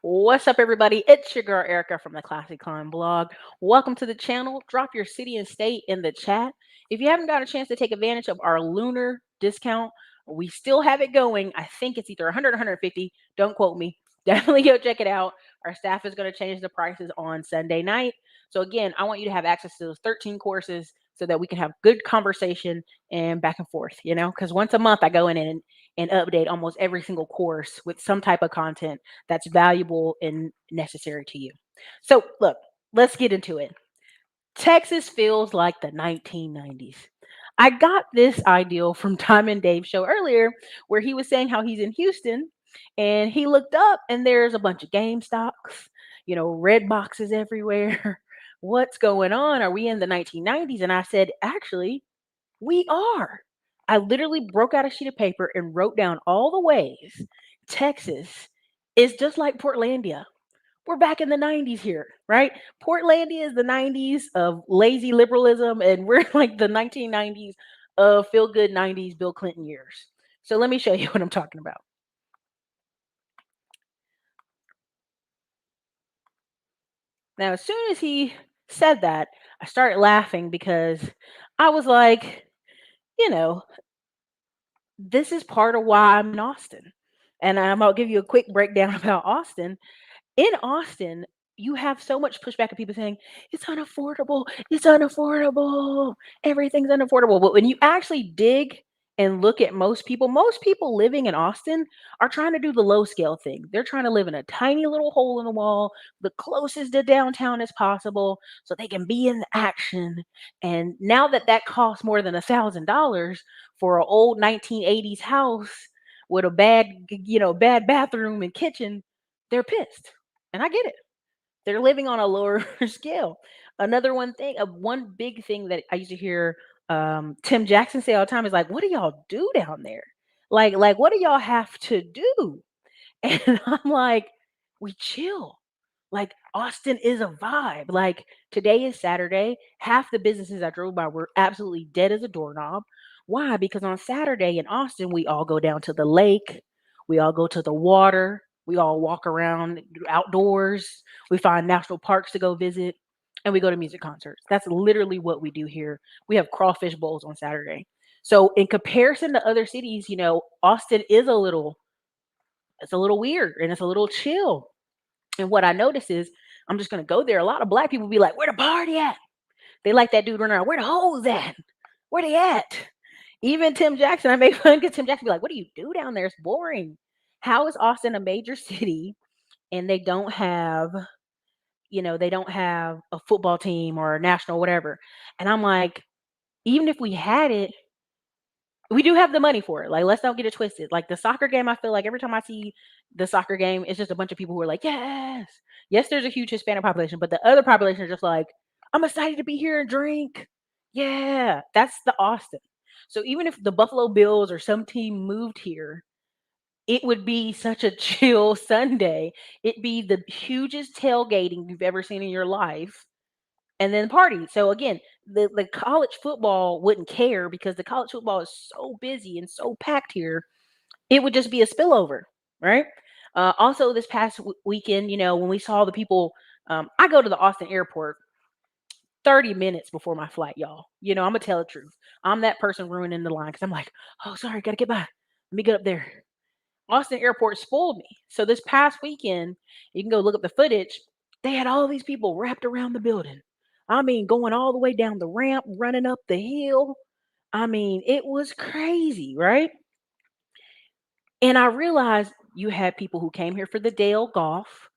What's up, everybody? It's your girl Erica from the Classic Climb blog. Welcome to the channel. Drop your city and state in the chat. If you haven't got a chance to take advantage of our lunar discount, we still have it going. I think it's either 100 or 150. Don't quote me. Definitely go check it out. Our staff is going to change the prices on Sunday night. So, again, I want you to have access to those 13 courses so that we can have good conversation and back and forth, because once a month I go in and update almost every single course with some type of content that's valuable and necessary to you. So, look, let's get into it. Texas feels like the 1990s. I got this ideal from Time and Dave's show earlier, where he was saying how he's in Houston and he looked up and there's a bunch of game stocks, red boxes everywhere. What's going on? Are we in the 1990s? And I said, actually, we are. I literally broke out a sheet of paper and wrote down all the ways Texas is just like Portlandia. We're back in the 90s here, right? Portlandia is the 90s of lazy liberalism, and we're like the 1990s of feel good 90s Bill Clinton years. So let me show you what I'm talking about. Now, as soon as he said that, I started laughing because I was like, you know, this is part of why I'm in Austin. And I'm going to give you a quick breakdown about Austin. In Austin, you have so much pushback of people saying it's unaffordable, it's unaffordable, everything's unaffordable. But when you actually dig and look at most people living in Austin are trying to do the low scale thing. They're trying to live in a tiny little hole in the wall, the closest to downtown as possible, so they can be in the action. And now that costs more than $1,000 for an old 1980s house with a bad bathroom and kitchen, they're pissed. And I get it. They're living on a lower scale. One big thing that I used to hear Tim Jackson say all the time is like, "What do y'all do down there? Like, what do y'all have to do?" And I'm like, "We chill. Like, Austin is a vibe. Like, today is Saturday. Half the businesses I drove by were absolutely dead as a doorknob. Why? Because on Saturday in Austin, we all go down to the lake, we all go to the water, we all walk around outdoors, we find national parks to go visit, and we go to music concerts. That's literally what we do here. We have crawfish bowls on Saturday. So in comparison to other cities, Austin is a little weird and it's a little chill. And what I notice is I'm just gonna go there. A lot of black people be like, "Where the party at?" They like that dude running around. Where the hoes at? Where they at? Even Tim Jackson, I make fun because Tim Jackson be like, "What do you do down there? It's boring." How is Austin a major city and they don't have a football team or a national whatever? And I'm like, even if we had it, we do have the money for it. Like, let's not get it twisted. Like the soccer game, I feel like every time I see the soccer game, it's just a bunch of people who are like, yes. Yes, there's a huge Hispanic population, but the other population are just like, I'm excited to be here and drink. Yeah, that's the Austin. So even if the Buffalo Bills or some team moved here, it would be such a chill Sunday. It'd be the hugest tailgating you've ever seen in your life and then party. So again, the college football wouldn't care because the college football is so busy and so packed here. It would just be a spillover, right? Also, this past weekend, when we saw the people, I go to the Austin airport 30 minutes before my flight, y'all. I'm gonna tell the truth. I'm that person ruining the line because I'm like, oh, sorry, gotta get by. Let me get up there. Austin airport spoiled me. So this past weekend, you can go look up the footage. They had all these people wrapped around the building. I mean, going all the way down the ramp, running up the hill. I mean, it was crazy, right? And I realized you had people who came here for the Dale golf.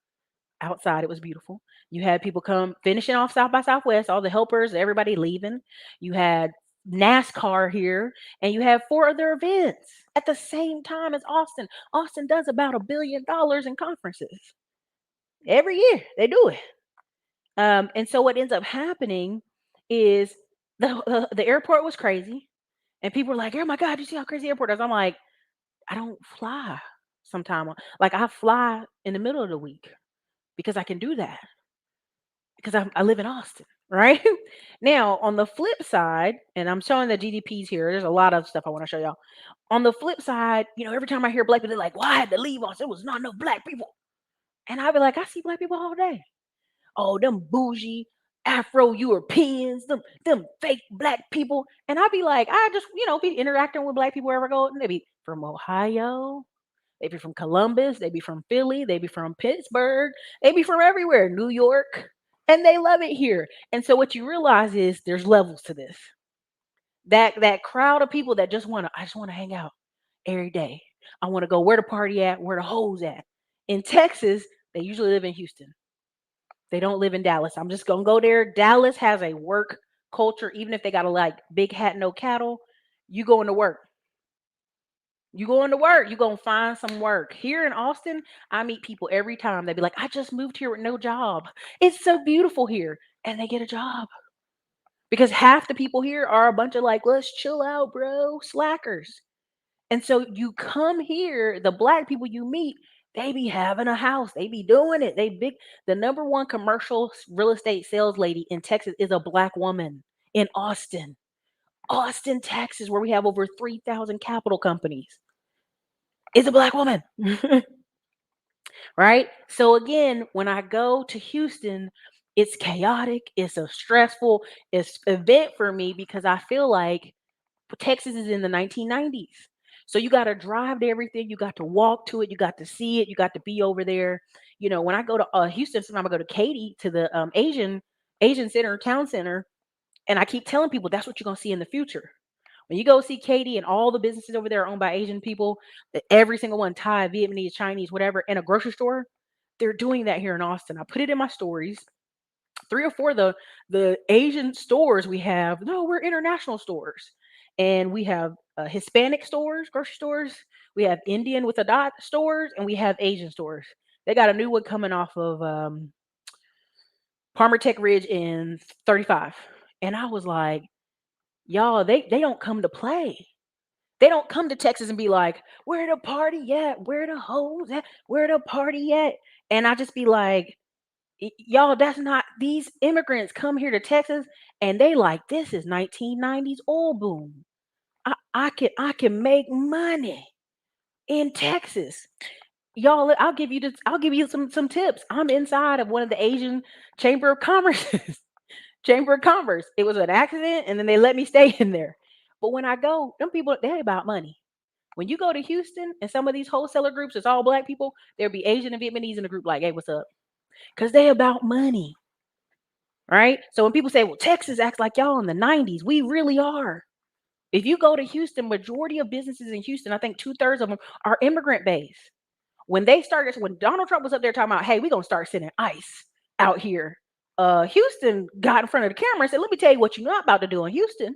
Outside, it was beautiful. You had people come finishing off South by Southwest, all the helpers, everybody leaving. You had NASCAR here, and you have four other events at the same time as Austin. Austin does about $1 billion in conferences every year. They do it. And so what ends up happening is the airport was crazy, and people were like, "Oh my God, you see how crazy the airport is?" I'm like, I don't fly sometime. Like I fly in the middle of the week because I can do that because I live in Austin, right? Now, on the flip side, and I'm showing the GDPs here, there's a lot of stuff I want to show y'all. On the flip side, every time I hear black people, they're like, well, I had to leave Austin. There was not enough black people. And I'd be like, I see black people all day. Oh, them bougie Afro Europeans, them fake black people. And I'd be like, I just, be interacting with black people wherever I go. And they be from Ohio, they be from Columbus, they be from Philly, they be from Pittsburgh, they be from everywhere, New York. And they love it here. And so what you realize is there's levels to this. That crowd of people that I just want to hang out every day. I want to go where the party at, where the hoes at. In Texas, they usually live in Houston. They don't live in Dallas. I'm just gonna go there. Dallas has a work culture, even if they got a like big hat, no cattle. You going to work. You going to work. You gonna find some work. Here in Austin, I meet people every time. They be like, I just moved here with no job. It's so beautiful here. And they get a job. Because half the people here are a bunch of like, let's chill out, bro, slackers. And so you come here, the black people you meet, they be having a house. They be doing it. The number one commercial real estate sales lady in Texas is a black woman in Austin. Austin, Texas, where we have over 3,000 capital companies. Is a black woman. Right? So again, when I go to Houston, it's chaotic, it's a stressful it's event for me because I feel like Texas is in the 1990s. So you got to drive to everything. You got to walk to it. You got to see it. You got to be over there. When I go to Houston, sometimes I go to Katy to the Asian Center, Town Center, and I keep telling people that's what you're gonna see in the future. When you go see Katy and all the businesses over there are owned by Asian people, every single one, Thai, Vietnamese, Chinese, whatever, in a grocery store, they're doing that here in Austin. I put it in my stories. Three or four of the Asian stores we have, no, we're international stores. And we have Hispanic stores, grocery stores. We have Indian with a dot stores, and we have Asian stores. They got a new one coming off of Palmer Tech Ridge in 35. And I was like, y'all, they don't come to play. They don't come to Texas and be like, where the party at? Where the hoes at? Where the party at? And I just be like, y'all, that's not these immigrants come here to Texas and they like this is 1990s oil boom. I can make money in Texas. Y'all, I'll give you some tips. I'm inside of one of the Asian Chamber of Commerce Chamber of Commerce. It was an accident and then they let me stay in there. But when I go, them people they about money. When you go to Houston and some of these wholesaler groups, it's all black people, there'll be Asian and Vietnamese in the group like, hey, what's up? Because they about money. Right? So when people say, well, Texas acts like y'all in the 90s, we really are. If you go to Houston, majority of businesses in Houston, I think two-thirds of them are immigrant based. When Donald Trump was up there talking about, hey, we're gonna start sending ICE out here, Houston got in front of the camera and said, let me tell you what you're not about to do in Houston.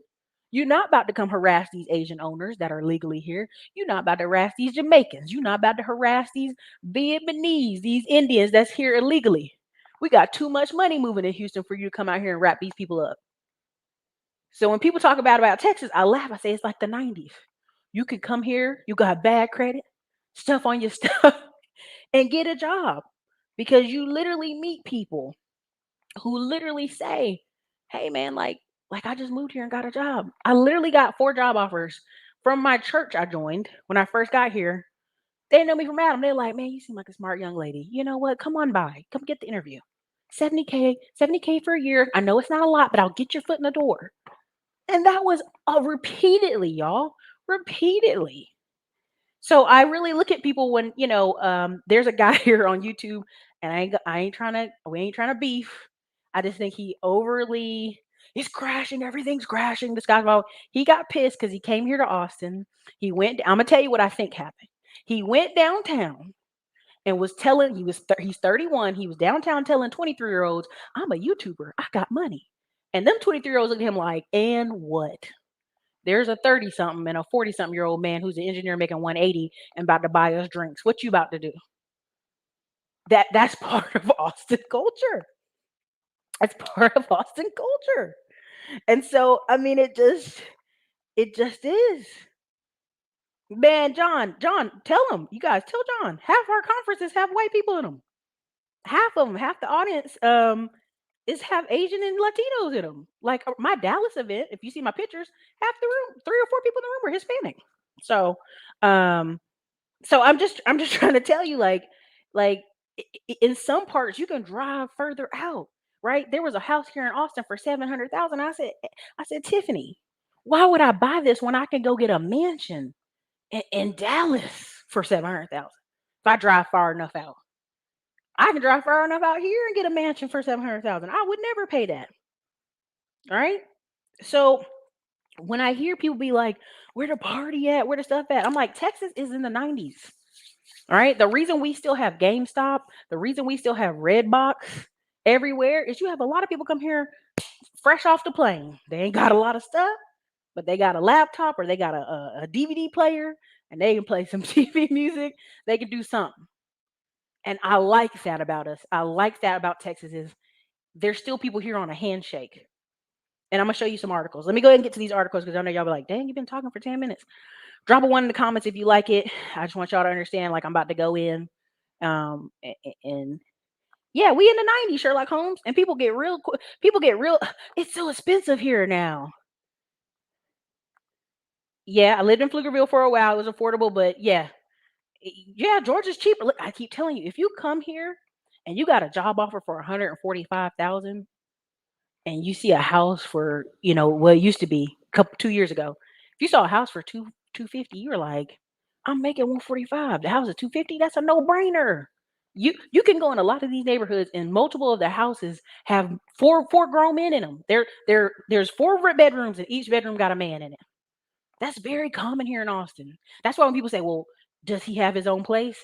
You're not about to come harass these Asian owners that are legally here. You're not about to harass these Jamaicans. You're not about to harass these Vietnamese, these Indians that's here illegally. We got too much money moving in Houston for you to come out here and wrap these people up. So when people talk about Texas, I laugh. I say it's like the 90s. You could come here, you got bad credit, stuff on your stuff, and get a job because you literally meet people who literally say, "Hey man, like I just moved here and got a job." I literally got 4 job offers from my church I joined when I first got here. They know me from Adam. They're like, "Man, you seem like a smart young lady. You know what? Come on by. Come get the interview. 70K, 70K for a year. I know it's not a lot, but I'll get your foot in the door." And that was repeatedly, y'all, repeatedly. So I really look at people when there's a guy here on YouTube, and I ain't trying to we ain't trying to beef. I just think he overly is crashing. Everything's crashing. This guy's about he got pissed because he came here to Austin. I'm gonna tell you what I think happened. He went downtown and was telling he's 31. He was downtown telling 23-year-olds, "I'm a YouTuber. I got money." And them 23-year-olds look at him like, "And what?" There's a 30 something and a 40 something year old man who's an engineer making 180 and about to buy us drinks. What you about to do? That's part of Austin culture. That's part of Austin culture. And so I mean it just is. Man, John, tell him. You guys tell John. Half our conferences have white people in them. Half of them, half the audience is have Asian and Latinos in them. Like my Dallas event, if you see my pictures, half the room, 3 or 4 people in the room were Hispanic. So, um, so I'm just trying to tell you, like, In some parts you can drive further out, right? There was a house here in Austin for 700,000. I said, Tiffany, why would I buy this when I can go get a mansion in Dallas for 700,000? If I drive far enough out, I can drive far enough out here and get a mansion for 700,000. I would never pay that. All right. So when I hear people be like, where the party at? Where the stuff at? I'm like, Texas is in the 90s. All right. The reason we still have GameStop, the reason we still have Redbox everywhere is you have a lot of people come here fresh off the plane. They ain't got a lot of stuff, but they got a laptop or they got a DVD player and they can play some TV music. They can do something. And I like that about us. I like that about Texas is there's still people here on a handshake. And I'm gonna show you some articles. Let me go ahead and get to these articles because I know y'all be like, dang, you've been talking for 10 minutes. Drop a one in the comments if you like it. I just want y'all to understand, like I'm about to go in. And yeah, we in the 90s, Sherlock Holmes. And people get real, it's so expensive here now. Yeah, I lived in Pflugerville for a while. It was affordable, but yeah, Georgia's cheaper. Look, I keep telling you, if you come here and you got a job offer for 145,000 and you see a house for, what it used to be a couple 2 years ago. If you saw a house for 250, you were like, I'm making 145. The house is 250. That's a no-brainer. You can go in a lot of these neighborhoods and multiple of the houses have four grown men in them. There's four bedrooms and each bedroom got a man in it. That's very common here in Austin. That's why when people say, "Well, does he have his own place?"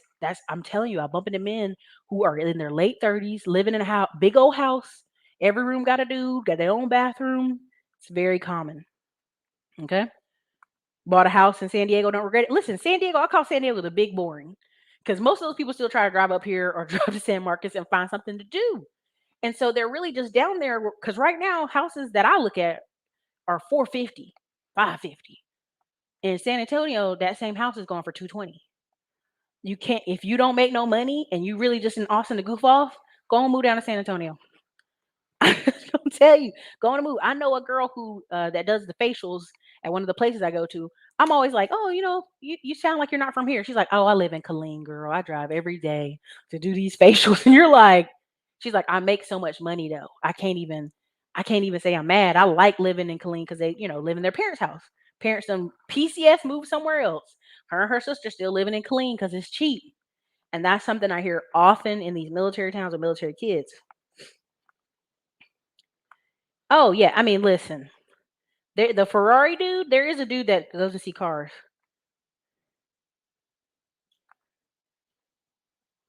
I'm telling you, I bump into men who are in their late 30s, living in a house, big old house. Every room got a dude, got their own bathroom. It's very common. Okay. Bought a house in San Diego, don't regret it. Listen, San Diego, I call San Diego the big boring because most of those people still try to drive up here or drive to San Marcos and find something to do. And so they're really just down there because right now, houses that I look at are 450, 550. In San Antonio, that same house is going for 220. You can't if you don't make no money and you really just in Austin to goof off, go and move down to San Antonio. I'm gonna tell you, go on a move. I know a girl who that does the facials at one of the places I go to. I'm always like, oh, you sound like you're not from here. She's like, oh, I live in Killeen, girl. I drive every day to do these facials, and you're like, she's like, I make so much money though. I can't even say I'm mad. I like living in Killeen because they, live in their parents' house. Parents done PCS moved somewhere else. Her and her sister still living in Killeen because it's cheap, and that's something I hear often in these military towns with military kids. Oh yeah, I mean, listen, the Ferrari dude, there is a dude that goes to see cars.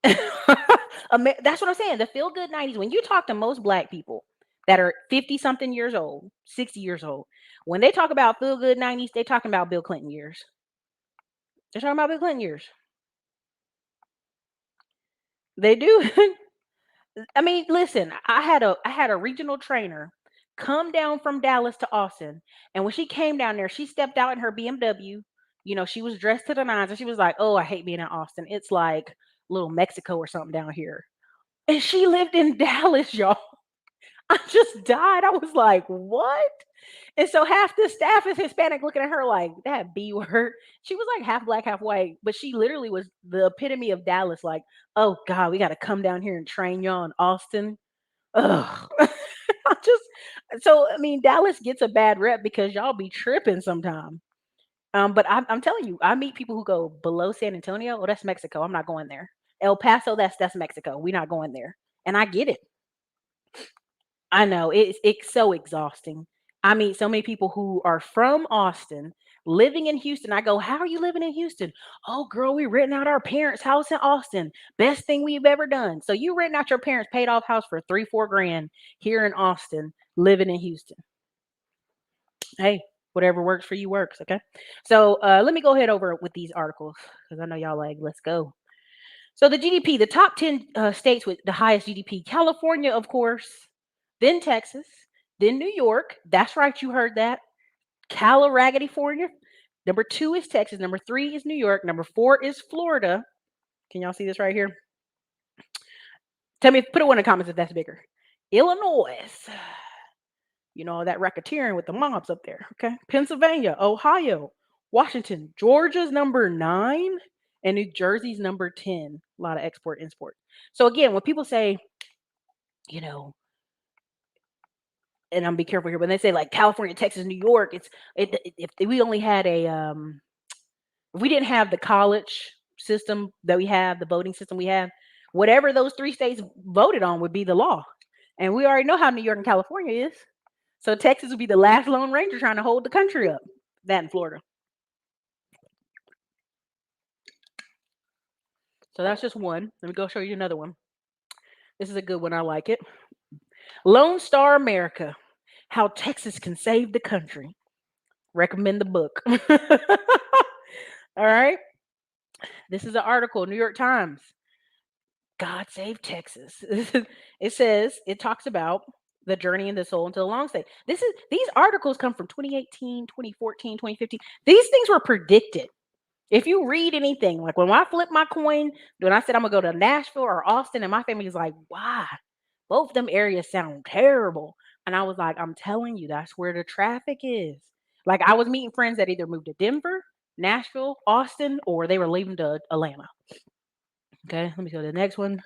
That's what I'm saying. The feel good 90s. When you talk to most black people that are 50 something years old, 60 years old, when they talk about feel good 90s, they talking about Bill Clinton years. They're talking about Bill Clinton years. They do. I mean, listen, I had a regional trainer come down from Dallas to Austin, and when she came down there, she stepped out in her BMW. She was dressed to the nines, and she was like, "Oh, I hate being in Austin. It's like little Mexico or something down here." And she lived in Dallas, y'all. I just died. I was like, "What?" And so half the staff is Hispanic, looking at her like that B word. She was like half black, half white, but she literally was the epitome of Dallas. Like, oh God, we got to come down here and train y'all in Austin. Ugh. I just so I mean Dallas gets a bad rep because y'all be tripping sometime. But I'm telling you, I meet people who go below San Antonio. Oh, that's Mexico. I'm not going there. El Paso, that's Mexico. We're not going there. And I get it. I know it's so exhausting. I meet so many people who are from Austin, living in Houston. I go, how are you living in Houston? Oh, girl, we renting out our parents' house in Austin. Best thing we've ever done. So you renting out your parents' paid off house for 3, 4 grand here in Austin, living in Houston. Hey, whatever works for you works. Okay. So let me go ahead over with these articles because I know y'all like, let's go. So the GDP, the top 10 states with the highest GDP, California, of course, then Texas, then New York. That's right, you heard that. California. Number 2 is Texas. Number 3 is New York. Number 4 is Florida. Can y'all see this right here? Tell me, put a one in the comments if that's bigger. Illinois. That racketeering with the mobs up there. Okay. Pennsylvania, Ohio, Washington, Georgia's number 9, and New Jersey's number 10. A lot of export import. So again, when people say, you know, and I'm be careful here, when they say like California, Texas, New York, if we only had if we didn't have the college system that we have, the voting system we have, whatever those three states voted on would be the law. And we already know how New York and California is. So Texas would be the last Lone Ranger trying to hold the country up. That in Florida. So that's just one. Let me go show you another one. This is a good one. I like it. Lone Star America: How Texas Can Save the Country. Recommend the book. All right. This is an article, New York Times. God save Texas. It says, it talks about the journey in the soul into the long stay. These articles come from 2018, 2014, 2015. These things were predicted. If you read anything, like when I flipped my coin, when I said I'm gonna go to Nashville or Austin, and my family was like, why? Both of them areas sound terrible. And I was like, I'm telling you, that's where the traffic is. Like I was meeting friends that either moved to Denver, Nashville, Austin, or they were leaving to Atlanta. Okay, let me go to the next one.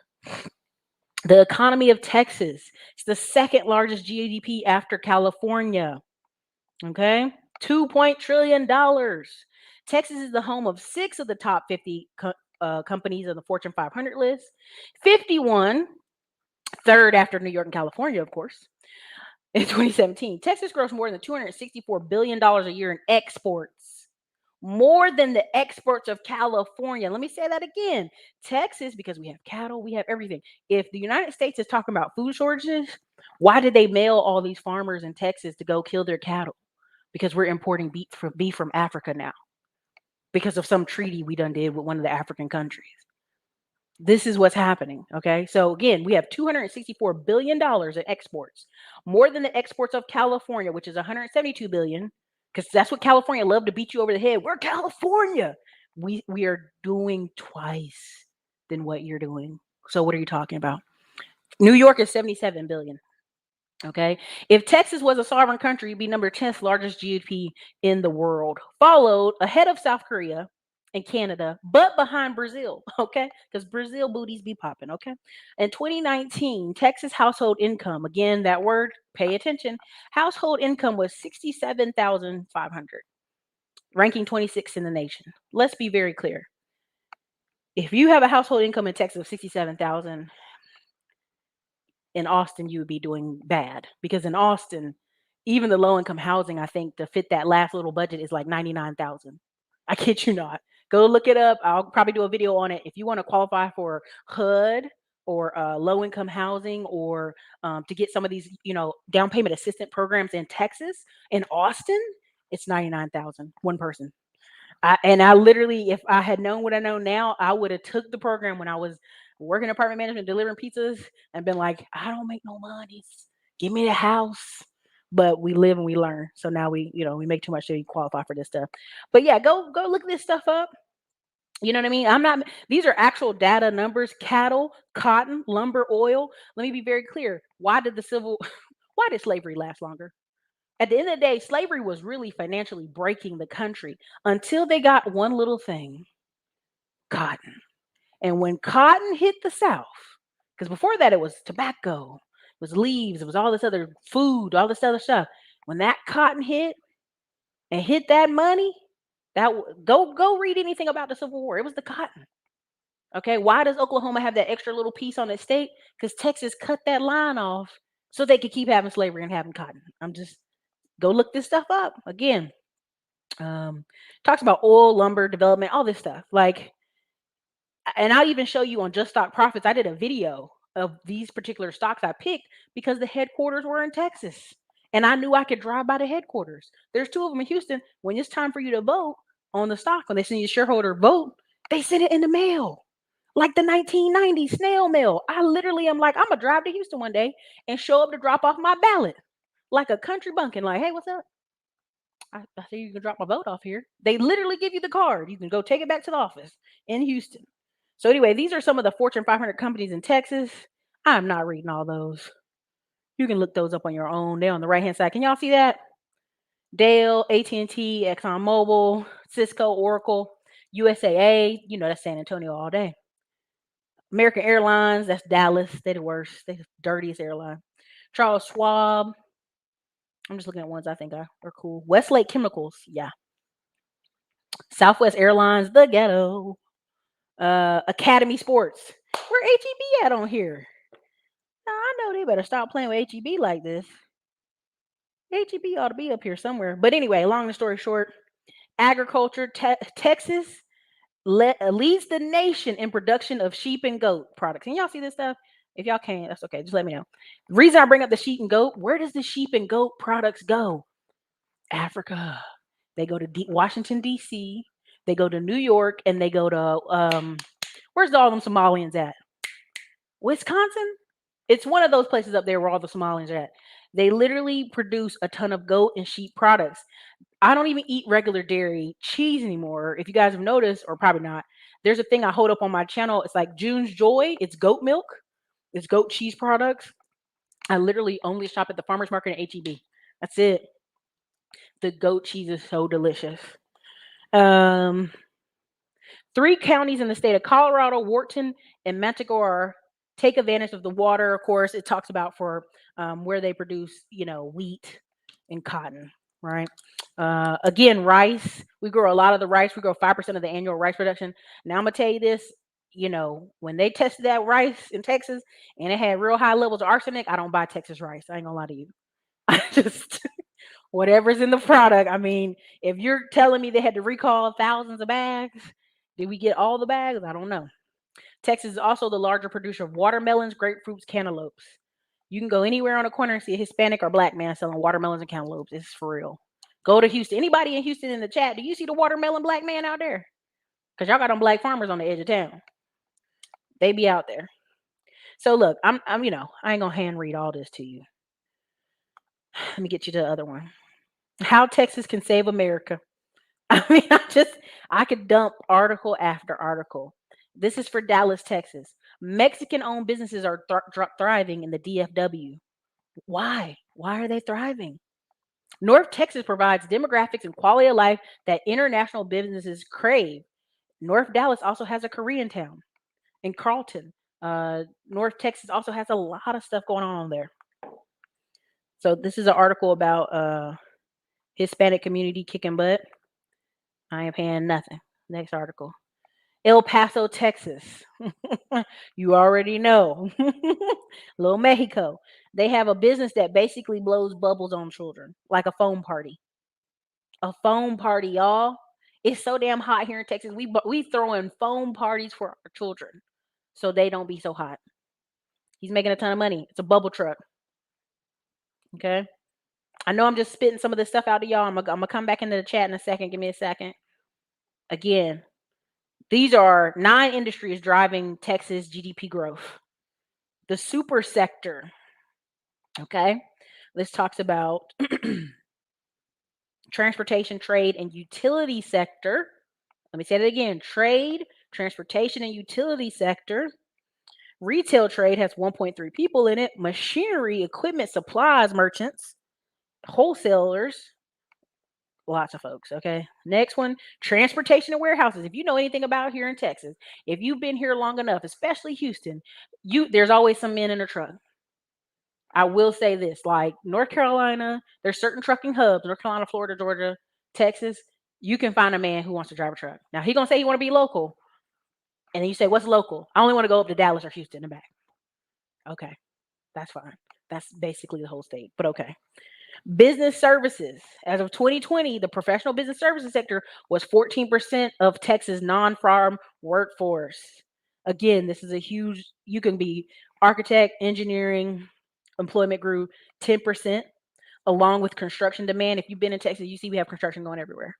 The economy of Texas is the second largest GDP after California. Okay, $2 trillion. Texas is the home of six of the top 50 companies on the Fortune 500 list. 51, third after New York and California, of course. In 2017, Texas grows more than $264 billion a year in exports. More than the exports of California. Let me say that again. Texas, because we have cattle, we have everything. If the United States is talking about food shortages, why did they mail all these farmers in Texas to go kill their cattle? Because we're importing beef from Africa now because of some treaty we done did with one of the African countries. This is what's happening. Okay. So again, we have $264 billion in exports, more than the exports of California, which is 172 billion, because that's what California love to beat you over the head. We're California. We are doing twice than what you're doing. So what are you talking about? New York is 77 billion. Okay. If Texas was a sovereign country, it'd be number 10th largest GDP in the world, followed ahead of South Korea and Canada, but behind Brazil. Okay. Because Brazil booties be popping. Okay. In 2019, Texas household income, again, that word, pay attention, household income was 67,500, ranking 26th in the nation. Let's be very clear. If you have a household income in Texas of 67,000, in Austin, you would be doing bad because in Austin, even the low income housing, I think to fit that last little budget is like 99,000. I kid you not. Go look it up. I'll probably do a video on it. If you want to qualify for HUD or low income housing or to get some of these, down payment assistance programs in Texas, in Austin, it's 99,000 one person. I literally, if I had known what I know now, I would have took the program when I was working apartment management, delivering pizzas, and been like, I don't make no money. Give me the house. But we live and we learn. So now we make too much to qualify for this stuff. But yeah, go look this stuff up. You know what I mean? I'm not. These are actual data numbers. Cattle, cotton, lumber, oil. Let me be very clear. Why did why did slavery last longer? At the end of the day, slavery was really financially breaking the country until they got one little thing: cotton. And when cotton hit the South, because before that it was tobacco, it was leaves, it was all this other food, all this other stuff. When that cotton hit and hit that money, go read anything about the Civil War. It was the cotton. Okay, why does Oklahoma have that extra little piece on its state? Because Texas cut that line off so they could keep having slavery and having cotton. I'm just go look this stuff up again. Um, Talks about oil, lumber, development, all this stuff. Like, and I'll even show you on Just Stock Profits. I did a video of these particular stocks I picked because the headquarters were in Texas. And I knew I could drive by the headquarters. There's two of them in Houston. When it's time for you to vote on the stock, when they send you a shareholder vote, they send it in the mail. Like the 1990s snail mail. I literally am like, I'm going to drive to Houston one day and show up to drop off my ballot. Like a country bumpkin. Like, hey, what's up? I see you can drop my vote off here. They literally give you the card. You can go take it back to the office in Houston. So anyway, these are some of the Fortune 500 companies in Texas. I'm not reading all those. You can look those up on your own. They're on the right hand side. Can y'all see that? Dell, AT&T, ExxonMobil, Cisco, Oracle. USAA, that's San Antonio all day. American Airlines, that's Dallas. They the worst. They the dirtiest airline. Charles Schwab. I'm just looking at ones I think are cool. Westlake Chemicals, yeah. Southwest Airlines, the ghetto. Academy Sports. Where HEB at on here? Now, I know they better stop playing with HEB like this. HEB ought to be up here somewhere. But anyway, long the story short, agriculture, Texas leads the nation in production of sheep and goat products. Can y'all see this stuff? If y'all can't, that's okay. Just let me know. The reason I bring up the sheep and goat, where does the sheep and goat products go? Africa. They go to Washington, D.C., they go to New York, and they go to, where's all them Somalians at? Wisconsin? It's one of those places up there where all the Somalians are at. They literally produce a ton of goat and sheep products. I don't even eat regular dairy cheese anymore. If you guys have noticed, or probably not, there's a thing I hold up on my channel. It's like June's Joy. It's goat milk. It's goat cheese products. I literally only shop at the farmer's market and HEB. That's it. The goat cheese is so delicious. Um, 3 counties in the state of Colorado, Wharton and Manticore, take advantage of the water. Of course, it talks about for where they produce, wheat and cotton, right? Again, rice. We grow a lot of the rice. We grow 5% of the annual rice production. Now, I'm going to tell you this. When they tested that rice in Texas and it had real high levels of arsenic, I don't buy Texas rice. I ain't going to lie to you. I just, whatever's in the product. I mean, if you're telling me they had to recall thousands of bags, did we get all the bags? I don't know. Texas is also the larger producer of watermelons, grapefruits, cantaloupes. You can go anywhere on a corner and see a Hispanic or black man selling watermelons and cantaloupes. It's for real. Go to Houston. Anybody in Houston in the chat, do you see the watermelon black man out there? Because y'all got them black farmers on the edge of town. They be out there. So look, I'm I ain't gonna hand read all this to you. Let me get you to the other one. How Texas can save America. I mean, I could dump article after article. This is for Dallas, Texas. Mexican-owned businesses are thriving in the DFW. Why? Why are they thriving? North Texas provides demographics and quality of life that international businesses crave. North Dallas also has a Korean town in Carlton. North Texas also has a lot of stuff going on there. So this is an article about Hispanic community kicking butt. I ain't paying nothing. Next article. El Paso, Texas. You already know. Little Mexico. They have a business that basically blows bubbles on children, like a foam party. A foam party, y'all. It's so damn hot here in Texas. We throwing foam parties for our children so they don't be so hot. He's making a ton of money. It's a bubble truck. Okay. I know I'm just spitting some of this stuff out to y'all. I'm gonna come back into the chat in a second. Give me a second. Again, these are 9 industries driving Texas GDP growth. The super sector. Okay. This talks about transportation, trade, and utility sector. Let me say that again. Trade, transportation, and utility sector. Retail trade has 1.3 people in it. Machinery, equipment, supplies, merchants, wholesalers, lots of folks. Okay. Next one, transportation and warehouses. If you know anything about here in Texas, if you've been here long enough, especially Houston, there's always some men in a truck. I will say this, like North Carolina, there's certain trucking hubs, North Carolina, Florida, Georgia, Texas. You can find a man who wants to drive a truck. Now he's gonna say he want to be local. And then you say, what's local? I only want to go up to Dallas or Houston and back. Okay. That's fine. That's basically the whole state. But okay. Business services. As of 2020, the professional business services sector was 14% of Texas non-farm workforce. Again, this is a huge, you can be architect, engineering, employment grew 10%, along with construction demand. If you've been in Texas, you see we have construction going everywhere.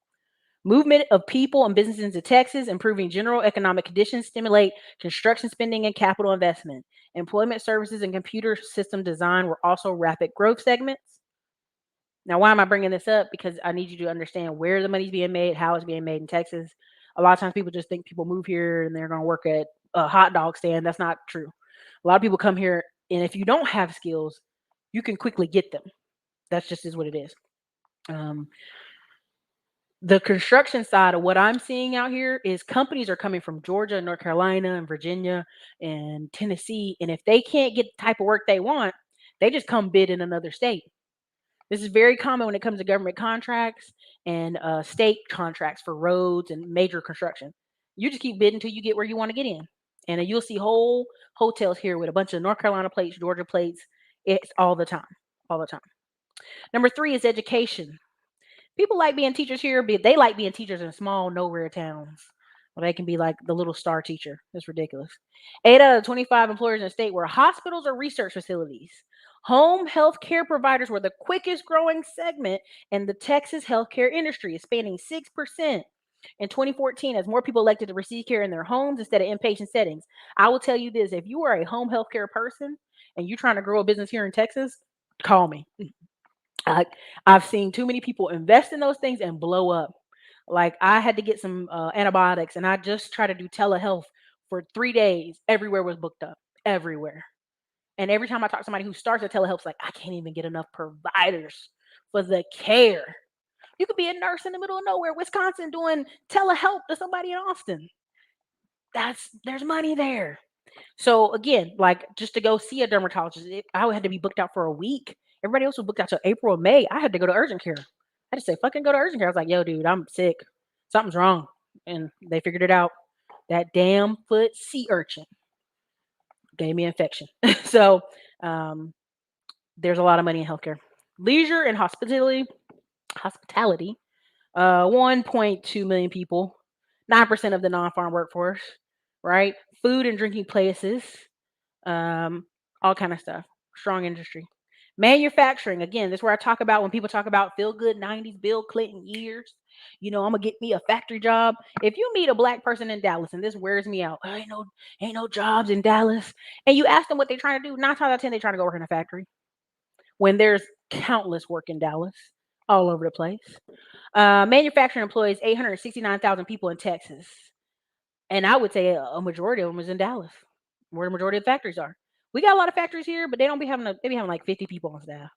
Movement of people and businesses into Texas, improving general economic conditions, stimulate construction spending and capital investment. Employment services and computer system design were also rapid growth segments. Now, why am I bringing this up? Because I need you to understand where the money's being made, how it's being made in Texas. A lot of times people just think people move here and they're going to work at a hot dog stand. That's not true. A lot of people come here, and if you don't have skills, you can quickly get them. That's just is what it is. The construction side of what I'm seeing out here is companies are coming from Georgia, North Carolina, and Virginia, and Tennessee, and if they can't get the type of work they want, they just come bid in another state. This is very common when it comes to government contracts and state contracts for roads and major construction. You just keep bidding until you get where you want to get in, and then you'll see whole hotels here with a bunch of North Carolina plates, Georgia plates. It's all the time, all the time. Number three is education. People like being teachers here, but they like being teachers in small, nowhere towns. Well, they can be like the little star teacher. It's ridiculous. 8 out of 25 employers in the state were hospitals or research facilities. Home health care providers were the quickest growing segment in the Texas healthcare industry, expanding 6% in 2014 as more people elected to receive care in their homes instead of inpatient settings. I will tell you this, if you are a home healthcare person and you're trying to grow a business here in Texas, call me. I I've seen too many people invest in those things and blow up. Like I had to get some antibiotics, and I just tried to do telehealth for 3 days. Everywhere was booked up, everywhere. And every time I talk to somebody who starts a telehealth, it's like I can't even get enough providers for the care. You could be a nurse in the middle of nowhere, Wisconsin, doing telehealth to somebody in Austin. There's money there. So again, like just to go see a dermatologist, I had to be booked out for a week. Everybody else was booked out till April or May. I had to go to urgent care. I just say, fucking go to urgent care. I was like, yo, dude, I'm sick. Something's wrong. And they figured it out. That damn foot sea urchin gave me infection. So um, there's a lot of money in healthcare. Leisure and hospitality, 1.2 million people, 9% of the non-farm workforce, right? Food and drinking places, um, all kind of stuff. Strong industry. Manufacturing, again, this is where I talk about when people talk about feel good 90s Bill Clinton years. I'm gonna get me a factory job. If you meet a black person in Dallas, and this wears me out, ain't no jobs in Dallas, and you ask them what they're trying to do, 9 times out of 10 they trying to go work in a factory. When there's countless work in Dallas, all over the place. Manufacturing employs 869,000 people in Texas, and I would say a majority of them is in Dallas, where the majority of the factories are. We got a lot of factories here, but they don't be having they be having like 50 people on staff.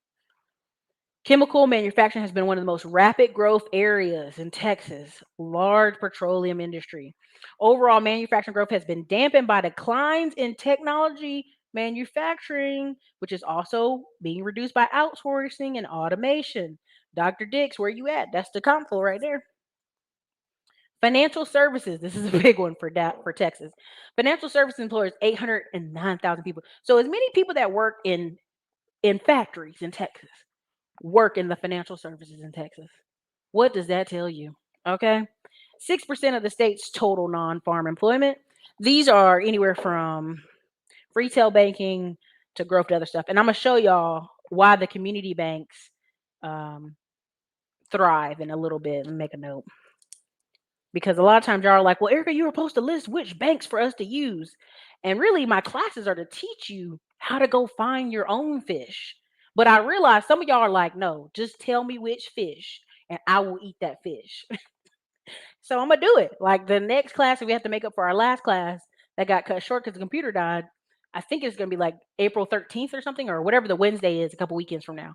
Chemical manufacturing has been one of the most rapid growth areas in Texas. Large petroleum industry. Overall, manufacturing growth has been dampened by declines in technology manufacturing, which is also being reduced by outsourcing and automation. Dr. Dix, where you at? That's the console right there. Financial services. This is a big one for Texas. Financial services employs 809,000 people. So as many people that work in factories in Texas work in the financial services in Texas. What does that tell you? Okay. 6% of the state's total non-farm employment. These are anywhere from retail banking to growth to other stuff. And I'm gonna show y'all why the community banks um, thrive in a little bit. Let me make a note. Because a lot of times y'all are like, well, Erica, you were supposed to list which banks for us to use. And really, my classes are to teach you how to go find your own fish. But I realize some of y'all are like, no, just tell me which fish and I will eat that fish. So I'm going to do it. Like the next class that we have to make up for our last class that got cut short because the computer died. I think it's going to be like April 13th or something, or whatever the Wednesday is, a couple weekends from now.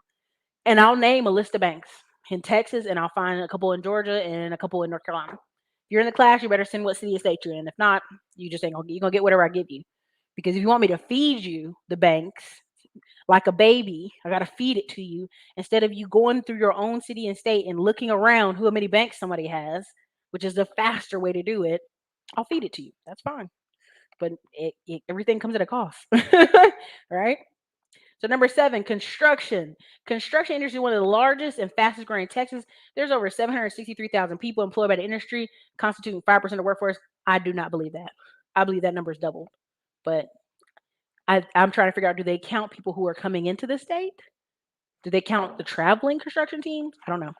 And I'll name a list of banks in Texas, and I'll find a couple in Georgia and a couple in North Carolina. If you're in the class, you better send what city or state you're in. If not, you just ain't gonna you're gonna get whatever I give you. Because if you want me to feed you the banks like a baby, I gotta feed it to you instead of you going through your own city and state and looking around who many banks somebody has, which is the faster way to do it. I'll feed it to you. That's fine. But everything comes at a cost, right? So number seven, construction. Construction industry, one of the largest and fastest growing in Texas. There's over 763,000 people employed by the industry, constituting 5% of the workforce. I do not believe that. I believe that number is doubled. But I'm trying to figure out, do they count people who are coming into the state? Do they count the traveling construction teams? I don't know.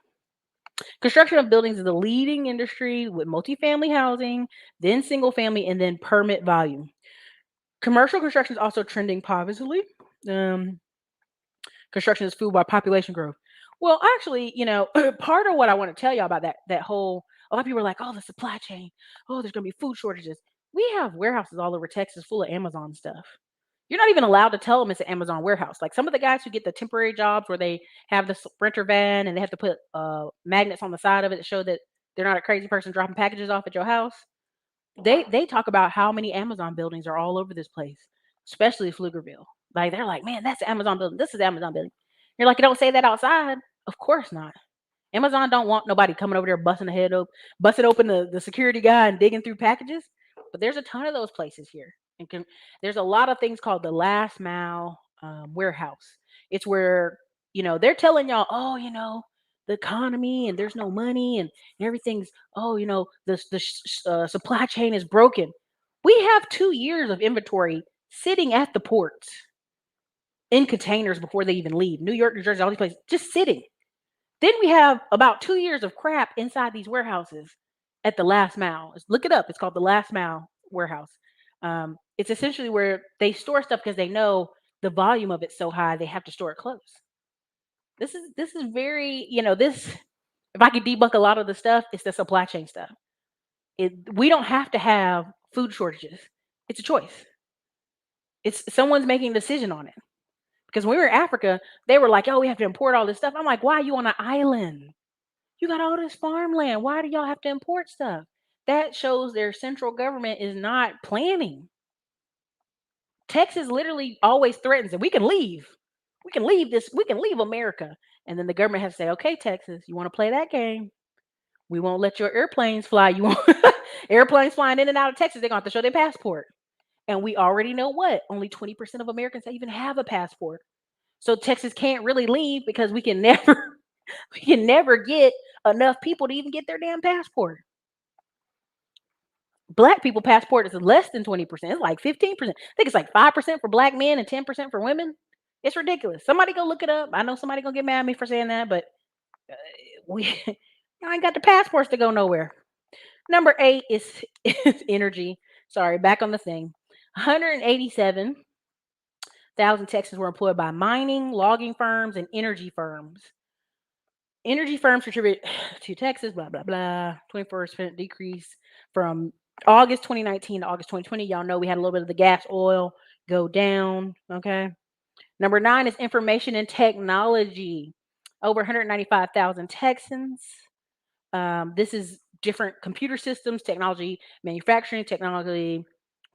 Construction of buildings is the leading industry with multifamily housing, then single family, and then permit volume. Commercial construction is also trending positively. Um, Construction is fueled by population growth. Well, actually, part of what I want to tell y'all about that whole a lot of people are like, oh, the supply chain. Oh, there's gonna be food shortages. We have warehouses all over Texas full of Amazon stuff. You're not even allowed to tell them it's an Amazon warehouse. Like some of the guys who get the temporary jobs where they have the sprinter van and they have to put magnets on the side of it to show that They're not a crazy person dropping packages off at your house. They talk about how many Amazon buildings are all over this place, especially Pflugerville. Like they're like, man, that's the Amazon building. This is the Amazon building. You're like, you don't say that outside. Of course not. Amazon don't want nobody coming over there busting open the security guy and digging through packages. But there's a ton of those places here, and there's a lot of things called the last mile warehouse. It's where they're telling y'all, oh, the economy and there's no money and everything's the supply chain is broken. We have 2 years of inventory sitting at the ports in containers before they even leave. New York, New Jersey, all these places just sitting. Then we have about 2 years of crap inside these warehouses at the last mile. Look it up. It's called the last mile warehouse. It's essentially where they store stuff because they know the volume of it's so high they have to store it close. This is very this. If I could debunk a lot of the stuff, it's the supply chain stuff. We don't have to have food shortages. It's a choice. It's someone's making a decision on it. Because when we were in Africa, they were like, "Oh, we have to import all this stuff." I'm like, "Why are you on an island? You got all this farmland. Why do y'all have to import stuff?" That shows their central government is not planning. Texas literally always threatens that we can leave. We can leave this. We can leave America. And then the government has to say, "Okay, Texas, you want to play that game? We won't let your airplanes fly. You want airplanes flying in and out of Texas? They're gonna have to show their passport." And we already know what only 20% of Americans even have a passport. So Texas can't really leave because we can never we can never get enough people to even get their damn passport. Black people passport is less than 20%. It's like 15%. I think it's like 5% for black men and 10% for women. It's ridiculous. Somebody go look it up. I know somebody gonna get mad at me for saying that, but uh, we I ain't got the passports to go nowhere. Number 8 is energy. Sorry, back on the thing. 187,000 Texans were employed by mining, logging firms, and energy firms. Energy firms contribute to Texas, blah, blah, blah. 24% decrease from August 2019 to August 2020. Y'all know we had a little bit of the gas, oil go down. Okay. Number 9 is information and technology. Over 195,000 Texans. This is different computer systems, technology, manufacturing, technology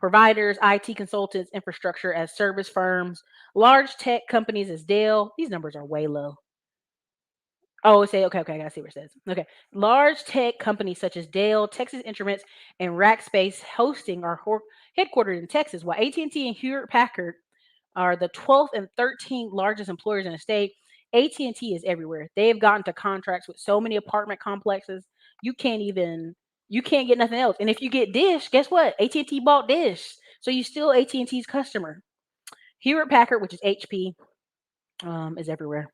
providers, IT consultants, infrastructure as service firms, large tech companies as Dell. These numbers are way low. Oh, say okay, okay, I gotta see what it says. Okay, large tech companies such as Dell, Texas Instruments, and Rackspace Hosting are headquartered in Texas, while AT&T and Hewlett Packard are the 12th and 13th largest employers in the state. AT&T is everywhere. They have gotten to contracts with so many apartment complexes. You can't even you can't get nothing else. And if you get Dish, guess what? AT&T bought Dish, so you still AT&T's customer. Hewlett Packard, which is HP, is everywhere.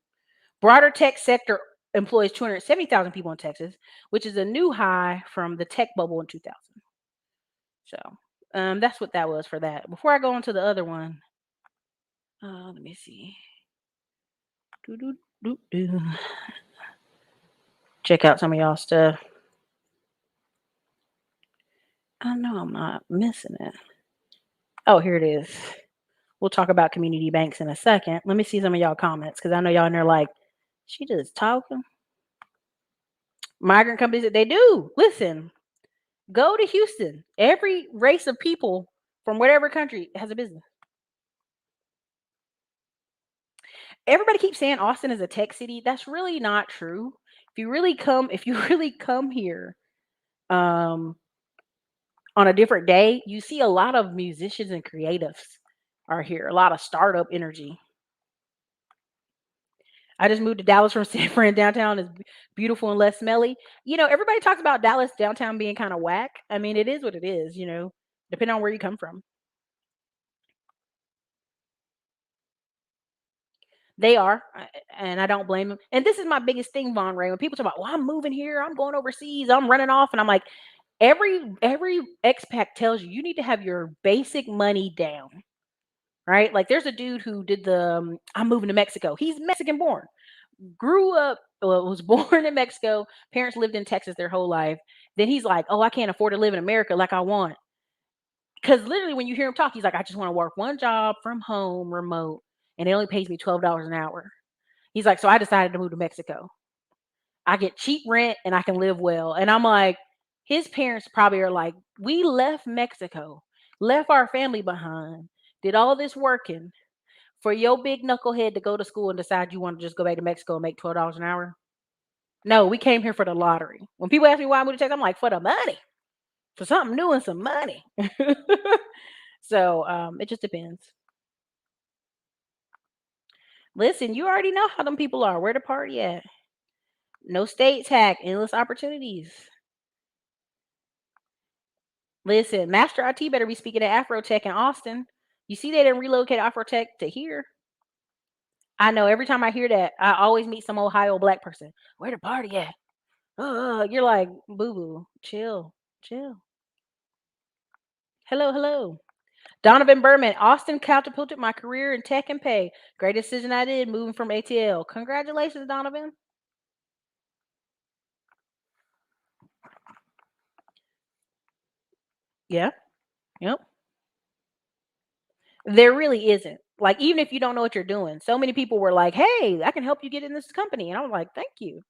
Broader tech sector employs 270,000 people in Texas, which is a new high from the tech bubble in 2000. So that's what that was for that. Before I go on to the other one, let me see. Doo, doo, doo, doo. Check out some of y'all stuff. I know I'm not missing it. Oh, here it is. We'll talk about community banks in a second. Let me see some of y'all comments because I know y'all in there like, she just talking. Migrant companies, they do. Listen, go to Houston. Every race of people from whatever country has a business. Everybody keeps saying Austin is a tech city. That's really not true. If you really come here, um, on a different day, you see a lot of musicians and creatives are here. A lot of startup energy. I just moved to Dallas from San Fran. Downtown is beautiful and less smelly. Everybody talks about Dallas downtown being kind of whack. I mean, it is what it is. Depending on where you come from. They are, and I don't blame them. And this is my biggest thing, Von Ray. When people talk about, "Well, I'm moving here, I'm going overseas, I'm running off," and I'm like, every expat tells you need to have your basic money down, right? Like, there's a dude who did I'm moving to Mexico. He's Mexican born, grew up, was born in Mexico. Parents lived in Texas their whole life. Then he's like, "Oh, I can't afford to live in America like I want." Because literally, when you hear him talk, he's like, "I just want to work one job from home, remote, and it only pays me $12 an hour." He's like, "So I decided to move to Mexico." I get cheap rent and I can live well. And I'm like, his parents probably are like, we left Mexico, left our family behind, did all this working for your big knucklehead to go to school and decide you want to just go back to Mexico and make $12 an hour. No, we came here for the lottery. When people ask me why I moved to Texas, I'm like, for the money, for something new and some money. So it just depends. Listen, you already know how them people are. Where the party at? No states hack, endless opportunities. Listen, Master IT better be speaking at Afrotech in Austin. You see, they didn't relocate Afrotech to here. I know every time I hear that, I always meet some Ohio black person. Where the party at? You're like, boo boo, chill, chill. Hello, hello. Donovan Berman, Austin catapulted my career in tech and pay. Great decision I did moving from ATL. Congratulations, Donovan. Yeah, yep. There really isn't. Like, even if you don't know what you're doing, so many people were like, hey, I can help you get in this company. And I was like, thank you.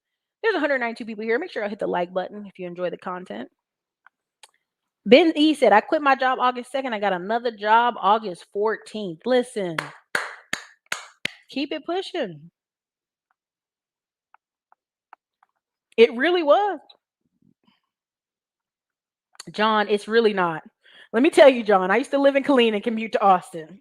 There's 192 people here. Make sure I hit the like button if you enjoy the content. Ben E said, I quit my job August 2nd. I got another job August 14th. Listen, keep it pushing. It really was. John, it's really not. Let me tell you, John, I used to live in Killeen and commute to Austin.